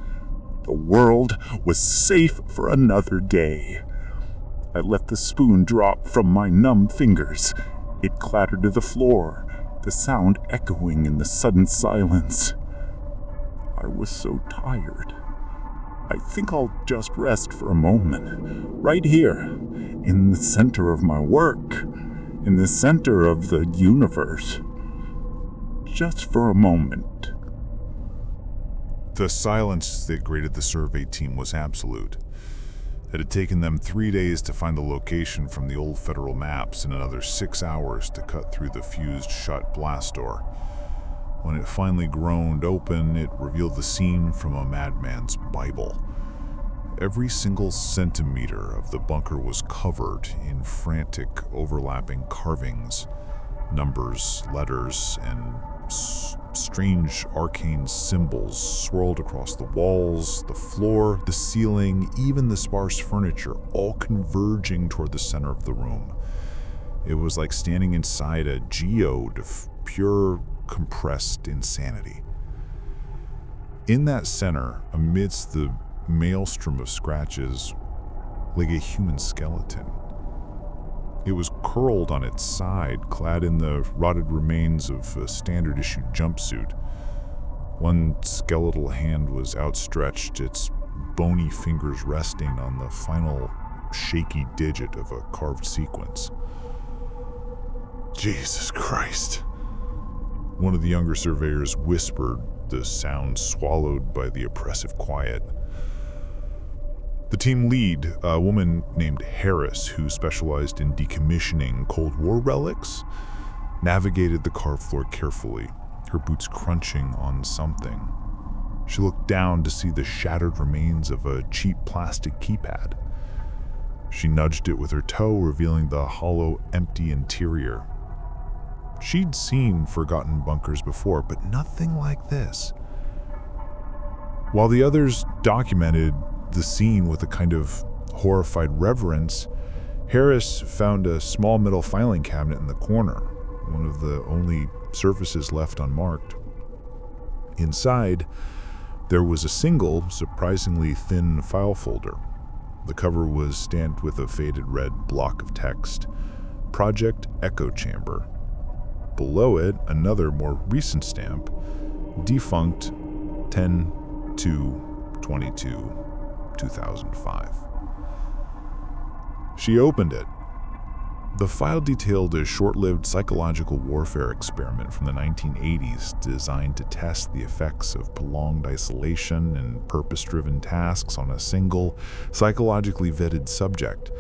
The world was safe for another day. I let the spoon drop from my numb fingers. It clattered to the floor, the sound echoing in the sudden silence. I was so tired. I think I'll just rest for a moment, right here, in the center of my work, in the center of the universe. Just for a moment. The silence that greeted the survey team was absolute. It had taken them 3 days to find the location from the old federal maps and another 6 hours to cut through the fused-shut blast door. When it finally groaned open, it revealed the scene from a madman's Bible. Every single centimeter of the bunker was covered in frantic, overlapping carvings, numbers, letters, and strange arcane symbols swirled across the walls, the floor, the ceiling, even the sparse furniture, all converging toward the center of the room. It was like standing inside a geode of pure, compressed insanity. In that center, amidst the maelstrom of scratches, lay a human skeleton. It was curled on its side, clad in the rotted remains of a standard-issue jumpsuit. One skeletal hand was outstretched, its bony fingers resting on the final shaky digit of a carved sequence. Jesus Christ! One of the younger surveyors whispered, the sound swallowed by the oppressive quiet. The team lead, a woman named Harris, who specialized in decommissioning Cold War relics, navigated the carved floor carefully, her boots crunching on something. She looked down to see the shattered remains of a cheap plastic keypad. She nudged it with her toe, revealing the hollow, empty interior. She'd seen forgotten bunkers before, but nothing like this. While the others documented the scene with a kind of horrified reverence, Harris found a small metal filing cabinet in the corner, one of the only surfaces left unmarked. Inside, there was a single, surprisingly thin file folder. The cover was stamped with a faded red block of text, Project Echo Chamber. Below it, another more recent stamp, Defunct 10/2/22. 2005. She opened it. The file detailed a short-lived psychological warfare experiment from the 1980s designed to test the effects of prolonged isolation and purpose-driven tasks on a single, psychologically vetted subject.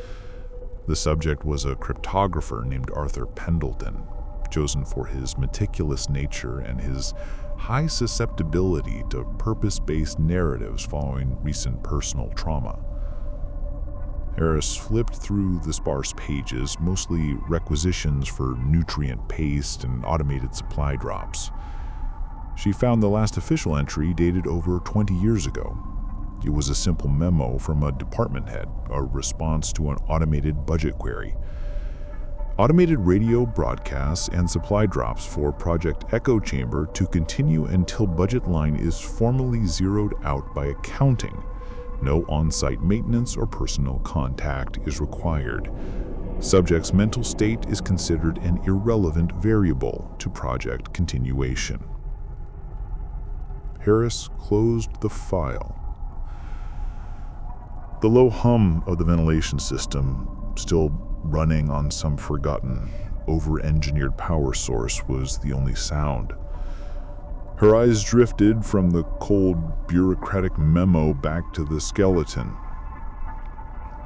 The subject was a cryptographer named Arthur Pendleton, chosen for his meticulous nature and his high susceptibility to purpose-based narratives following recent personal trauma. Harris flipped through the sparse pages, mostly requisitions for nutrient paste and automated supply drops. She found the last official entry dated over 20 years ago. It was a simple memo from a department head, a response to an automated budget query. Automated radio broadcasts and supply drops for Project Echo Chamber to continue until budget line is formally zeroed out by accounting. No on-site maintenance or personal contact is required. Subject's mental state is considered an irrelevant variable to project continuation. Harris closed the file. The low hum of the ventilation system, still running on some forgotten, over-engineered power source, was the only sound. Her eyes drifted from the cold, bureaucratic memo back to the skeleton,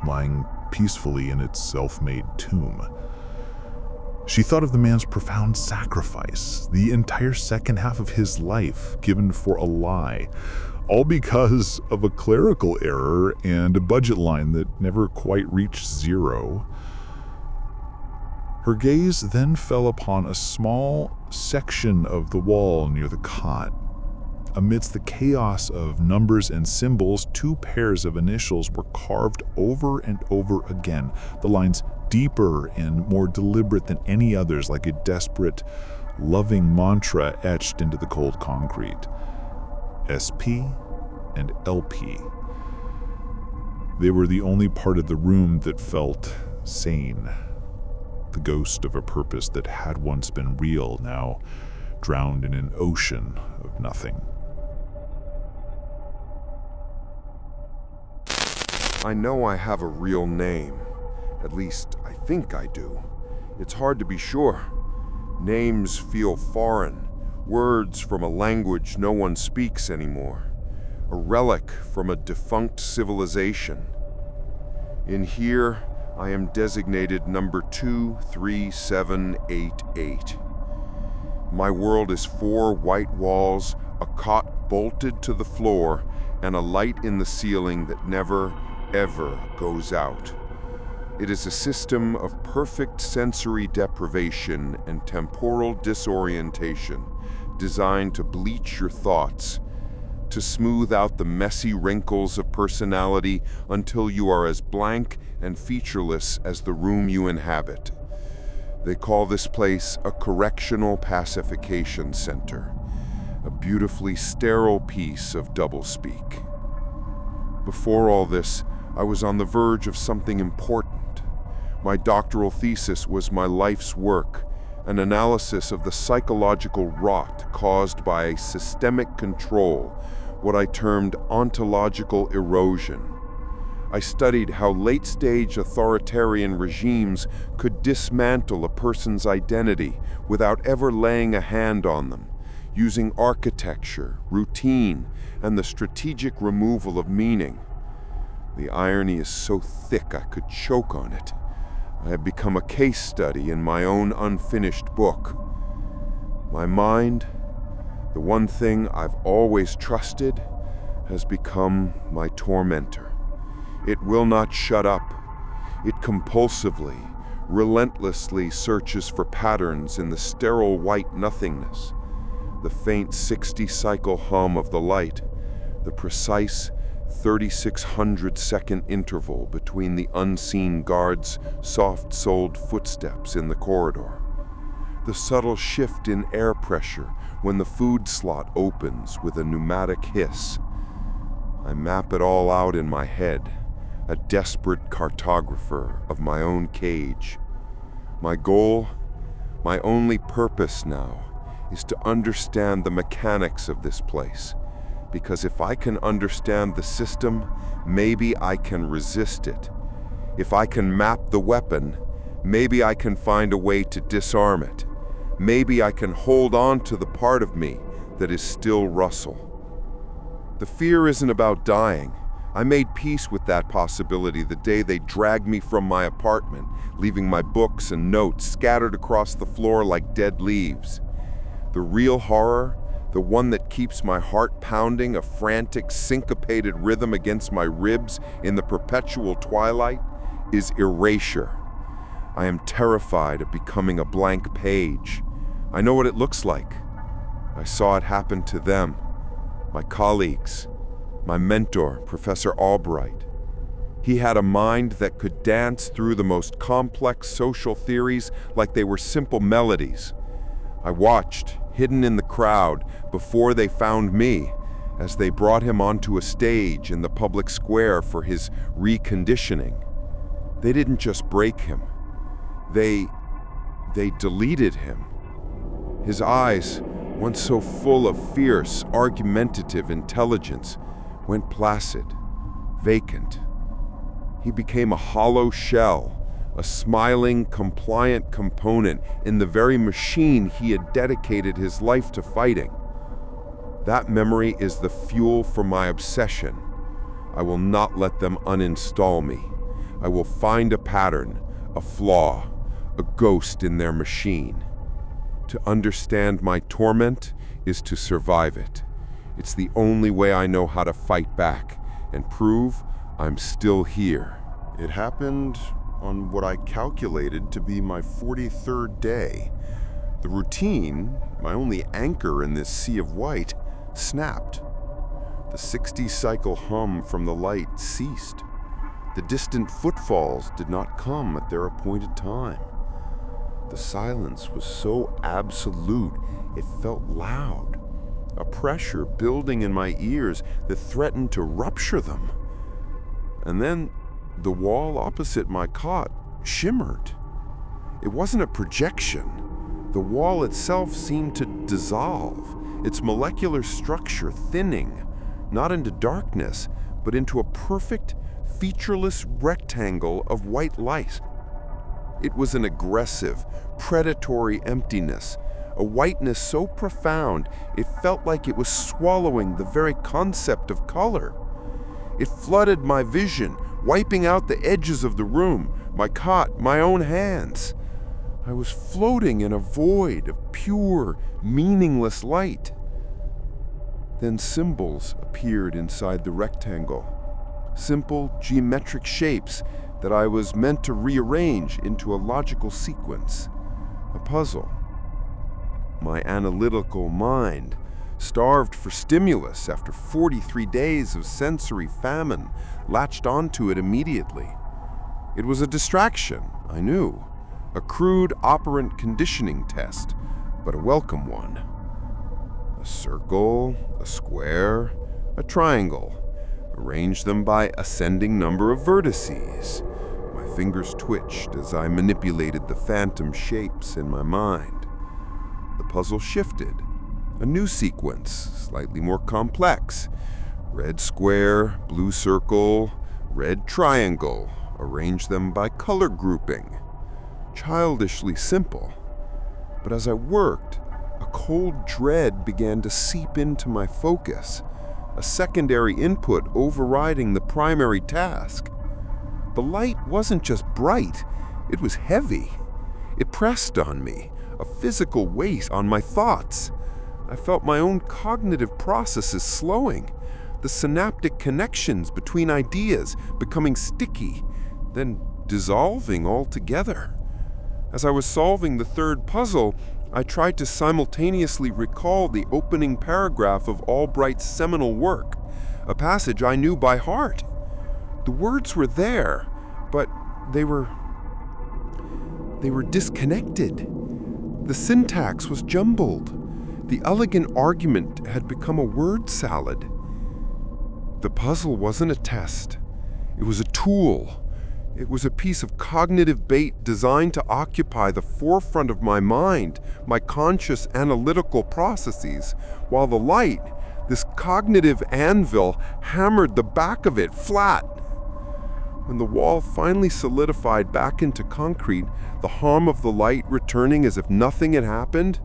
lying peacefully in its self-made tomb. She thought of the man's profound sacrifice, the entire second half of his life given for a lie, all because of a clerical error and a budget line that never quite reached zero. Her gaze then fell upon a small section of the wall near the cot. Amidst the chaos of numbers and symbols, 2 pairs of initials were carved over and over again, the lines deeper and more deliberate than any others, like a desperate, loving mantra etched into the cold concrete. SP and LP. They were the only part of the room that felt sane. the ghost of a purpose that had once been real, now drowned in an ocean of nothing. I know I have a real name. At least, I think I do. It's hard to be sure. Names feel foreign, words from a language no one speaks anymore, a relic from a defunct civilization. In here, I am designated number 23788. My world is 4 white walls, a cot bolted to the floor, and a light in the ceiling that never, ever goes out. It is a system of perfect sensory deprivation and temporal disorientation, designed to bleach your thoughts, to smooth out the messy wrinkles of personality until you are as blank and featureless as the room you inhabit. They call this place a correctional pacification center, a beautifully sterile piece of doublespeak. Before all this, I was on the verge of something important. My doctoral thesis was my life's work, an analysis of the psychological rot caused by systemic control, what I termed ontological erosion. I studied how late-stage authoritarian regimes could dismantle a person's identity without ever laying a hand on them, using architecture, routine, and the strategic removal of meaning. The irony is so thick I could choke on it. I have become a case study in my own unfinished book. My mind, the one thing I've always trusted, has become my tormentor. It will not shut up. It compulsively, relentlessly searches for patterns in the sterile white nothingness, the faint 60-cycle hum of the light, the precise 3,600-second interval between the unseen guard's soft-soled footsteps in the corridor, the subtle shift in air pressure when the food slot opens with a pneumatic hiss. I map it all out in my head, a desperate cartographer of my own cage. My goal, my only purpose now, is to understand the mechanics of this place. Because if I can understand the system, maybe I can resist it. If I can map the weapon, maybe I can find a way to disarm it. Maybe I can hold on to the part of me that is still Russell. The fear isn't about dying. I made peace with that possibility the day they dragged me from my apartment, leaving my books and notes scattered across the floor like dead leaves. The real horror, the one that keeps my heart pounding a frantic, syncopated rhythm against my ribs in the perpetual twilight, is erasure. I am terrified of becoming a blank page. I know what it looks like. I saw it happen to them, my colleagues, my mentor, Professor Albright. He had a mind that could dance through the most complex social theories like they were simple melodies. I watched, hidden in the crowd, before they found me, as they brought him onto a stage in the public square for his reconditioning. They didn't just break him. They deleted him. His eyes, once so full of fierce, argumentative intelligence, went placid, vacant. He became a hollow shell, a smiling, compliant component in the very machine he had dedicated his life to fighting. That memory is the fuel for my obsession. I will not let them uninstall me. I will find a pattern, a flaw, a ghost in their machine. To understand my torment is to survive it. It's the only way I know how to fight back and prove I'm still here. It happened on what I calculated to be my 43rd day. The routine, my only anchor in this sea of white, snapped. The 60-cycle hum from the light ceased. The distant footfalls did not come at their appointed time. The silence was so absolute, it felt loud. A pressure building in my ears that threatened to rupture them. And then the wall opposite my cot shimmered. It wasn't a projection. The wall itself seemed to dissolve, its molecular structure thinning, not into darkness, but into a perfect, featureless rectangle of white light. It was an aggressive, predatory emptiness, a whiteness so profound it felt like it was swallowing the very concept of color. It flooded my vision, wiping out the edges of the room, my cot, my own hands. I was floating in a void of pure, meaningless light. Then symbols appeared inside the rectangle. Simple, geometric shapes that I was meant to rearrange into a logical sequence. A puzzle. My analytical mind, starved for stimulus after 43 days of sensory famine, latched onto it immediately. It was a distraction, I knew. A crude operant conditioning test, but a welcome one. A circle, a square, a triangle. Arrange them by ascending number of vertices. My fingers twitched as I manipulated the phantom shapes in my mind. The puzzle shifted. A new sequence, slightly more complex. Red square, blue circle, red triangle. Arrange them by color grouping. Childishly simple. But as I worked, a cold dread began to seep into my focus, a secondary input overriding the primary task. The light wasn't just bright, it was heavy. It pressed on me, a physical weight on my thoughts. I felt my own cognitive processes slowing, the synaptic connections between ideas becoming sticky, then dissolving altogether. As I was solving the third puzzle, I tried to simultaneously recall the opening paragraph of Albright's seminal work, a passage I knew by heart. The words were there, but they were disconnected. The syntax was jumbled. The elegant argument had become a word salad. The puzzle wasn't a test. It was a tool. It was a piece of cognitive bait designed to occupy the forefront of my mind, my conscious analytical processes, while the light, this cognitive anvil, hammered the back of it flat. When the wall finally solidified back into concrete, the hum of the light returning as if nothing had happened,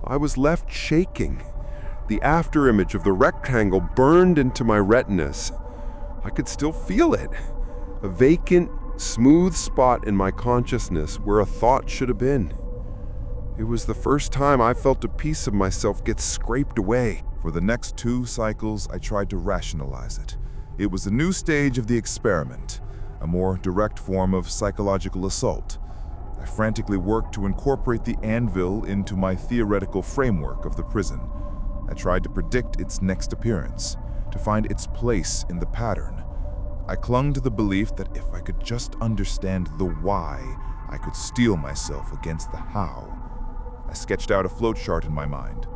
I was left shaking. The afterimage of the rectangle burned into my retinas. I could still feel it. A vacant, smooth spot in my consciousness where a thought should have been. It was the first time I felt a piece of myself get scraped away. For the next 2 cycles, I tried to rationalize it. It was a new stage of the experiment, a more direct form of psychological assault. I frantically worked to incorporate the anvil into my theoretical framework of the prison. I tried to predict its next appearance, to find its place in the pattern. I clung to the belief that if I could just understand the why, I could steel myself against the how. I sketched out a flowchart in my mind.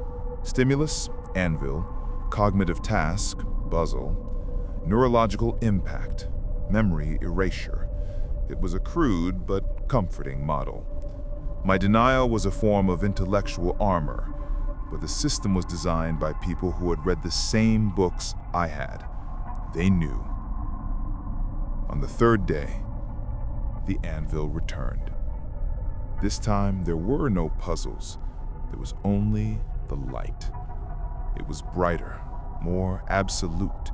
Stimulus, anvil, cognitive task, puzzle, neurological impact, memory erasure. It was a crude but comforting model. My denial was a form of intellectual armor, but the system was designed by people who had read the same books I had. They knew. On the 3rd day, the anvil returned. This time, there were no puzzles. There was only the light. It was brighter, more absolute.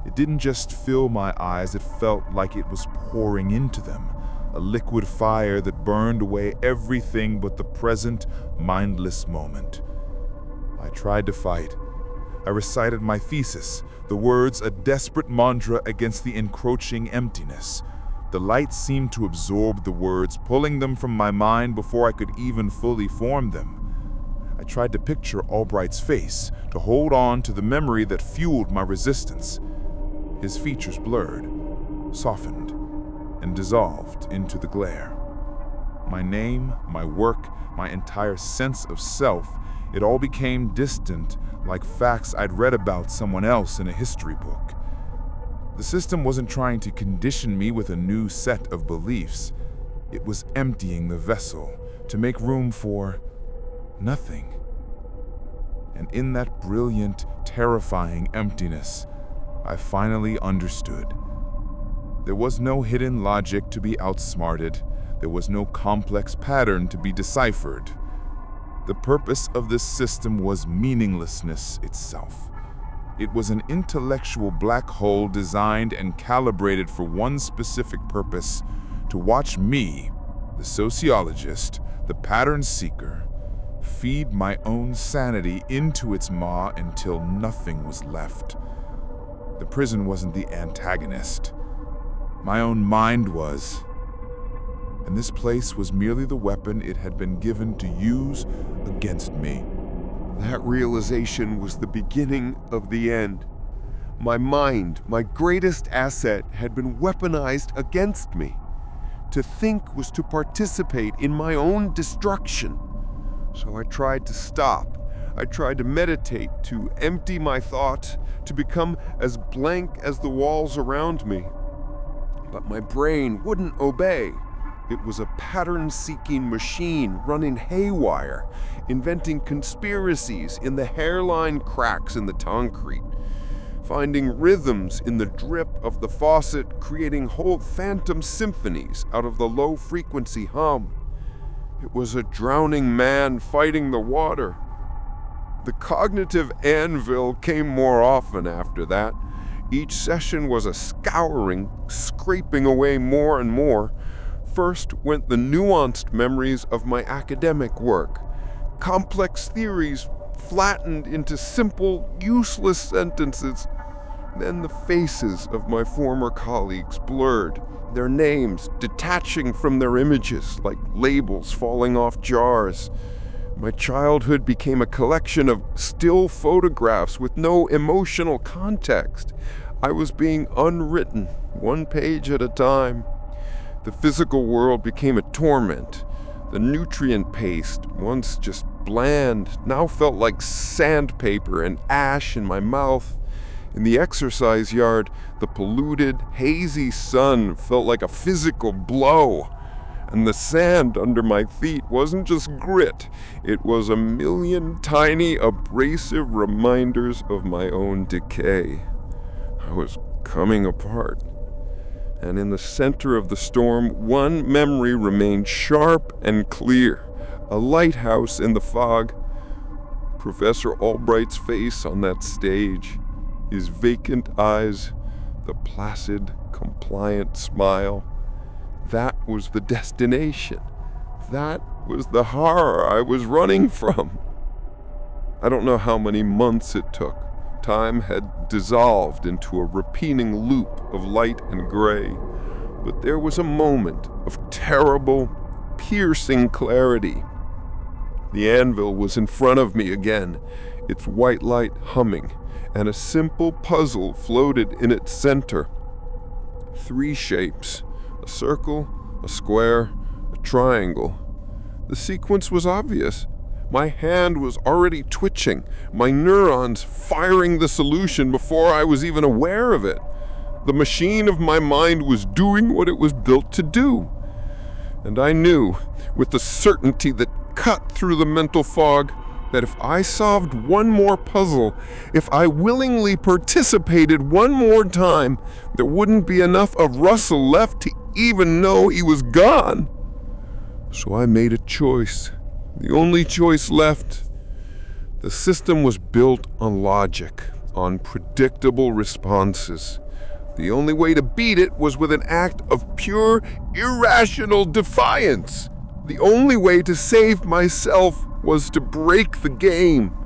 It didn't just fill my eyes, it felt like it was pouring into them, a liquid fire that burned away everything but the present, mindless moment. I tried to fight. I recited my thesis, the words a desperate mantra against the encroaching emptiness. The light seemed to absorb the words, pulling them from my mind before I could even fully form them. I tried to picture Albright's face, to hold on to the memory that fueled my resistance. His features blurred, softened, and dissolved into the glare. My name, my work, my entire sense of self, it all became distant, like facts I'd read about someone else in a history book. The system wasn't trying to condition me with a new set of beliefs. It was emptying the vessel to make room for nothing. And in that brilliant, terrifying emptiness, I finally understood. There was no hidden logic to be outsmarted. There was no complex pattern to be deciphered. The purpose of this system was meaninglessness itself. It was an intellectual black hole designed and calibrated for one specific purpose: to watch me, the sociologist, the pattern seeker, feed my own sanity into its maw until nothing was left. The prison wasn't the antagonist. My own mind was. And this place was merely the weapon it had been given to use against me. That realization was the beginning of the end. My mind, my greatest asset, had been weaponized against me. To think was to participate in my own destruction. So I tried to stop. I tried to meditate, to empty my thought, to become as blank as the walls around me. But my brain wouldn't obey. It was a pattern-seeking machine running haywire, inventing conspiracies in the hairline cracks in the concrete, finding rhythms in the drip of the faucet, creating whole phantom symphonies out of the low-frequency hum. It was a drowning man fighting the water. The cognitive anvil came more often after that. Each session was a scouring, scraping away more and more. First went the nuanced memories of my academic work, complex theories flattened into simple, useless sentences. Then the faces of my former colleagues blurred, their names detaching from their images like labels falling off jars. My childhood became a collection of still photographs with no emotional context. I was being unwritten, one page at a time. The physical world became a torment. The nutrient paste, once just bland, now felt like sandpaper and ash in my mouth. In the exercise yard, the polluted, hazy sun felt like a physical blow. And the sand under my feet wasn't just grit, it was a million tiny, abrasive reminders of my own decay. I was coming apart. And in the center of the storm, one memory remained sharp and clear. A lighthouse in the fog. Professor Albright's face on that stage. His vacant eyes. The placid, compliant smile. That was the destination. That was the horror I was running from. I don't know how many months it took. Time had dissolved into a repeating loop of light and gray, but there was a moment of terrible, piercing clarity. The anvil was in front of me again, its white light humming, and a simple puzzle floated in its center. 3 shapes, a circle, a square, a triangle. The sequence was obvious. My hand was already twitching, my neurons firing the solution before I was even aware of it. The machine of my mind was doing what it was built to do. And I knew, with the certainty that cut through the mental fog, that if I solved one more puzzle, if I willingly participated one more time, there wouldn't be enough of Russell left to even know he was gone. So I made a choice. The only choice left. The system was built on logic, on predictable responses. The only way to beat it was with an act of pure, irrational defiance. The only way to save myself was to break the game.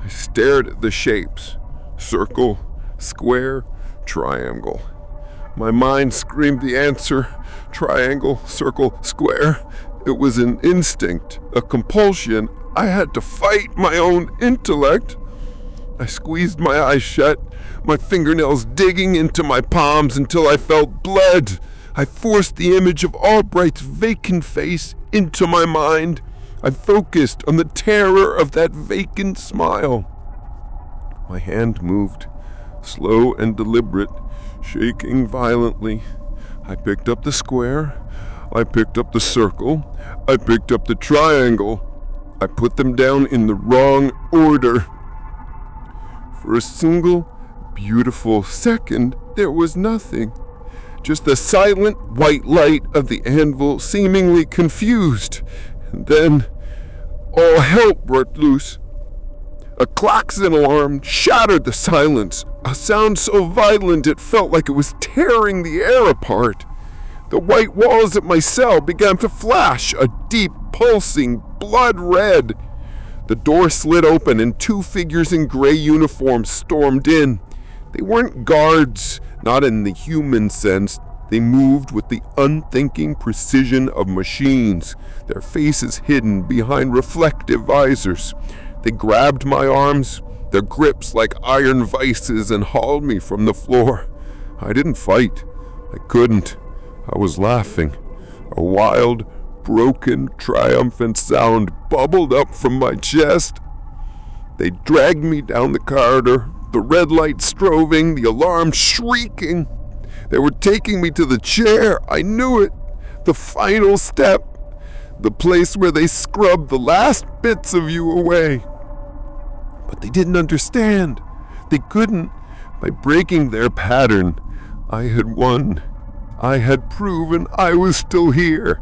I stared at the shapes. Circle, square, triangle. My mind screamed the answer. Triangle, circle, square. It was an instinct, a compulsion. I had to fight my own intellect. I squeezed my eyes shut, my fingernails digging into my palms until I felt blood. I forced the image of Albright's vacant face into my mind. I focused on the terror of that vacant smile. My hand moved, slow and deliberate, shaking violently. I picked up the square. I picked up the circle. I picked up the triangle. I put them down in the wrong order. For a single, beautiful second, there was nothing. Just the silent white light of the anvil, seemingly confused. And then, all hell broke loose. A klaxon alarm shattered the silence, a sound so violent it felt like it was tearing the air apart. The white walls of my cell began to flash, a deep, pulsing blood red. The door slid open and two figures in gray uniforms stormed in. They weren't guards, not in the human sense. They moved with the unthinking precision of machines, their faces hidden behind reflective visors. They grabbed my arms, their grips like iron vices, and hauled me from the floor. I didn't fight. I couldn't. I was laughing. A wild, broken, triumphant sound bubbled up from my chest. They dragged me down the corridor, the red light strobing, the alarm shrieking. They were taking me to the chair. I knew it. The final step. The place where they scrubbed the last bits of you away. But they didn't understand. They couldn't. By breaking their pattern, I had won. I had proven I was still here.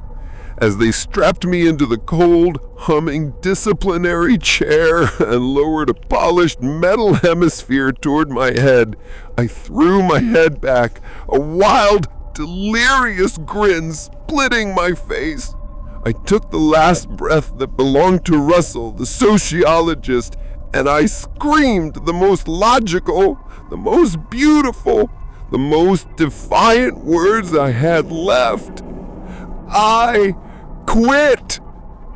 As they strapped me into the cold, humming disciplinary chair and lowered a polished metal hemisphere toward my head, I threw my head back, a wild, delirious grin splitting my face. I took the last breath that belonged to Russell, the sociologist, and I screamed the most logical, the most beautiful, the most defiant words I had left. I quit!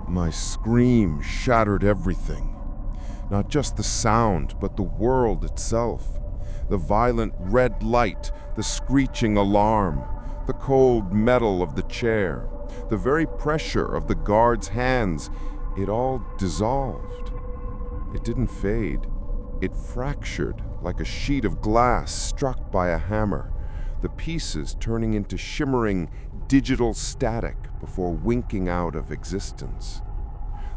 My scream shattered everything. Not just the sound, but the world itself. The violent red light, the screeching alarm, the cold metal of the chair, the very pressure of the guard's hands. It all dissolved. It didn't fade. It fractured like a sheet of glass struck by a hammer, the pieces turning into shimmering digital static before winking out of existence.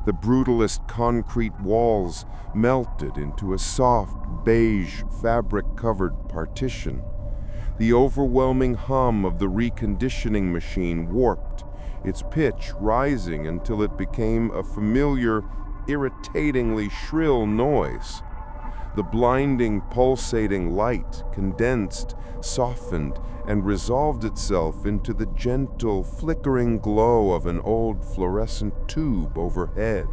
The brutalist concrete walls melted into a soft, beige, fabric-covered partition. The overwhelming hum of the reconditioning machine warped, its pitch rising until it became a familiar, irritatingly shrill noise. The blinding, pulsating light condensed, softened, and resolved itself into the gentle, flickering glow of an old fluorescent tube overhead.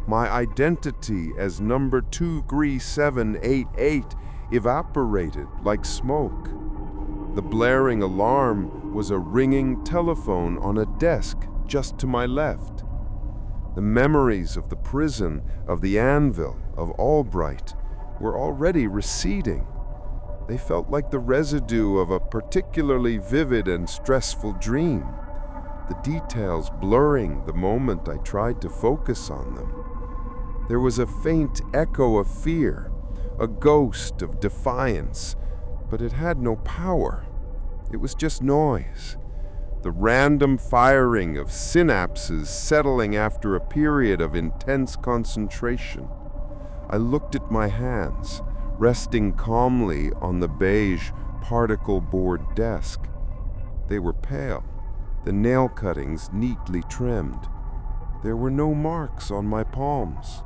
My identity as number 23788 evaporated like smoke. The blaring alarm was a ringing telephone on a desk just to my left. The memories of the prison, of the anvil, of Albright were already receding. They felt like the residue of a particularly vivid and stressful dream, the details blurring the moment I tried to focus on them. There was a faint echo of fear, a ghost of defiance, but it had no power. It was just noise, the random firing of synapses settling after a period of intense concentration. I looked at my hands, resting calmly on the beige particle board desk. They were pale, the nail cuttings neatly trimmed. There were no marks on my palms.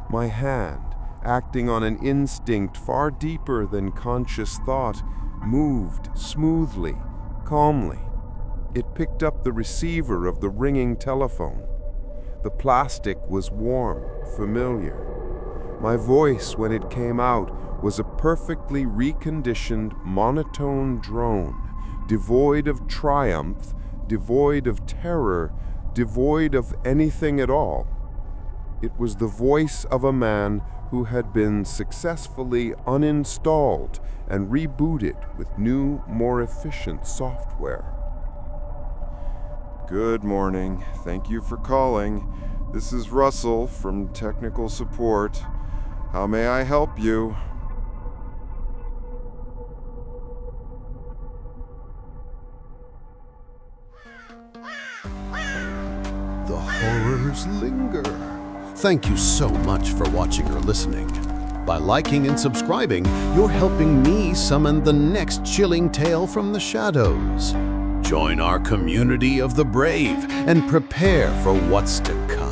My hand, acting on an instinct far deeper than conscious thought, moved smoothly, calmly. It picked up the receiver of the ringing telephone. The plastic was warm, familiar. My voice, when it came out, was a perfectly reconditioned, monotone drone, devoid of triumph, devoid of terror, devoid of anything at all. It was the voice of a man who had been successfully uninstalled and rebooted with new, more efficient software. Good morning. Thank you for calling. This is Russell from technical support. How may I help you? the horrors linger. Thank you so much for watching or listening. By liking and subscribing, you're helping me summon the next chilling tale from the shadows. Join our community of the brave and prepare for what's to come.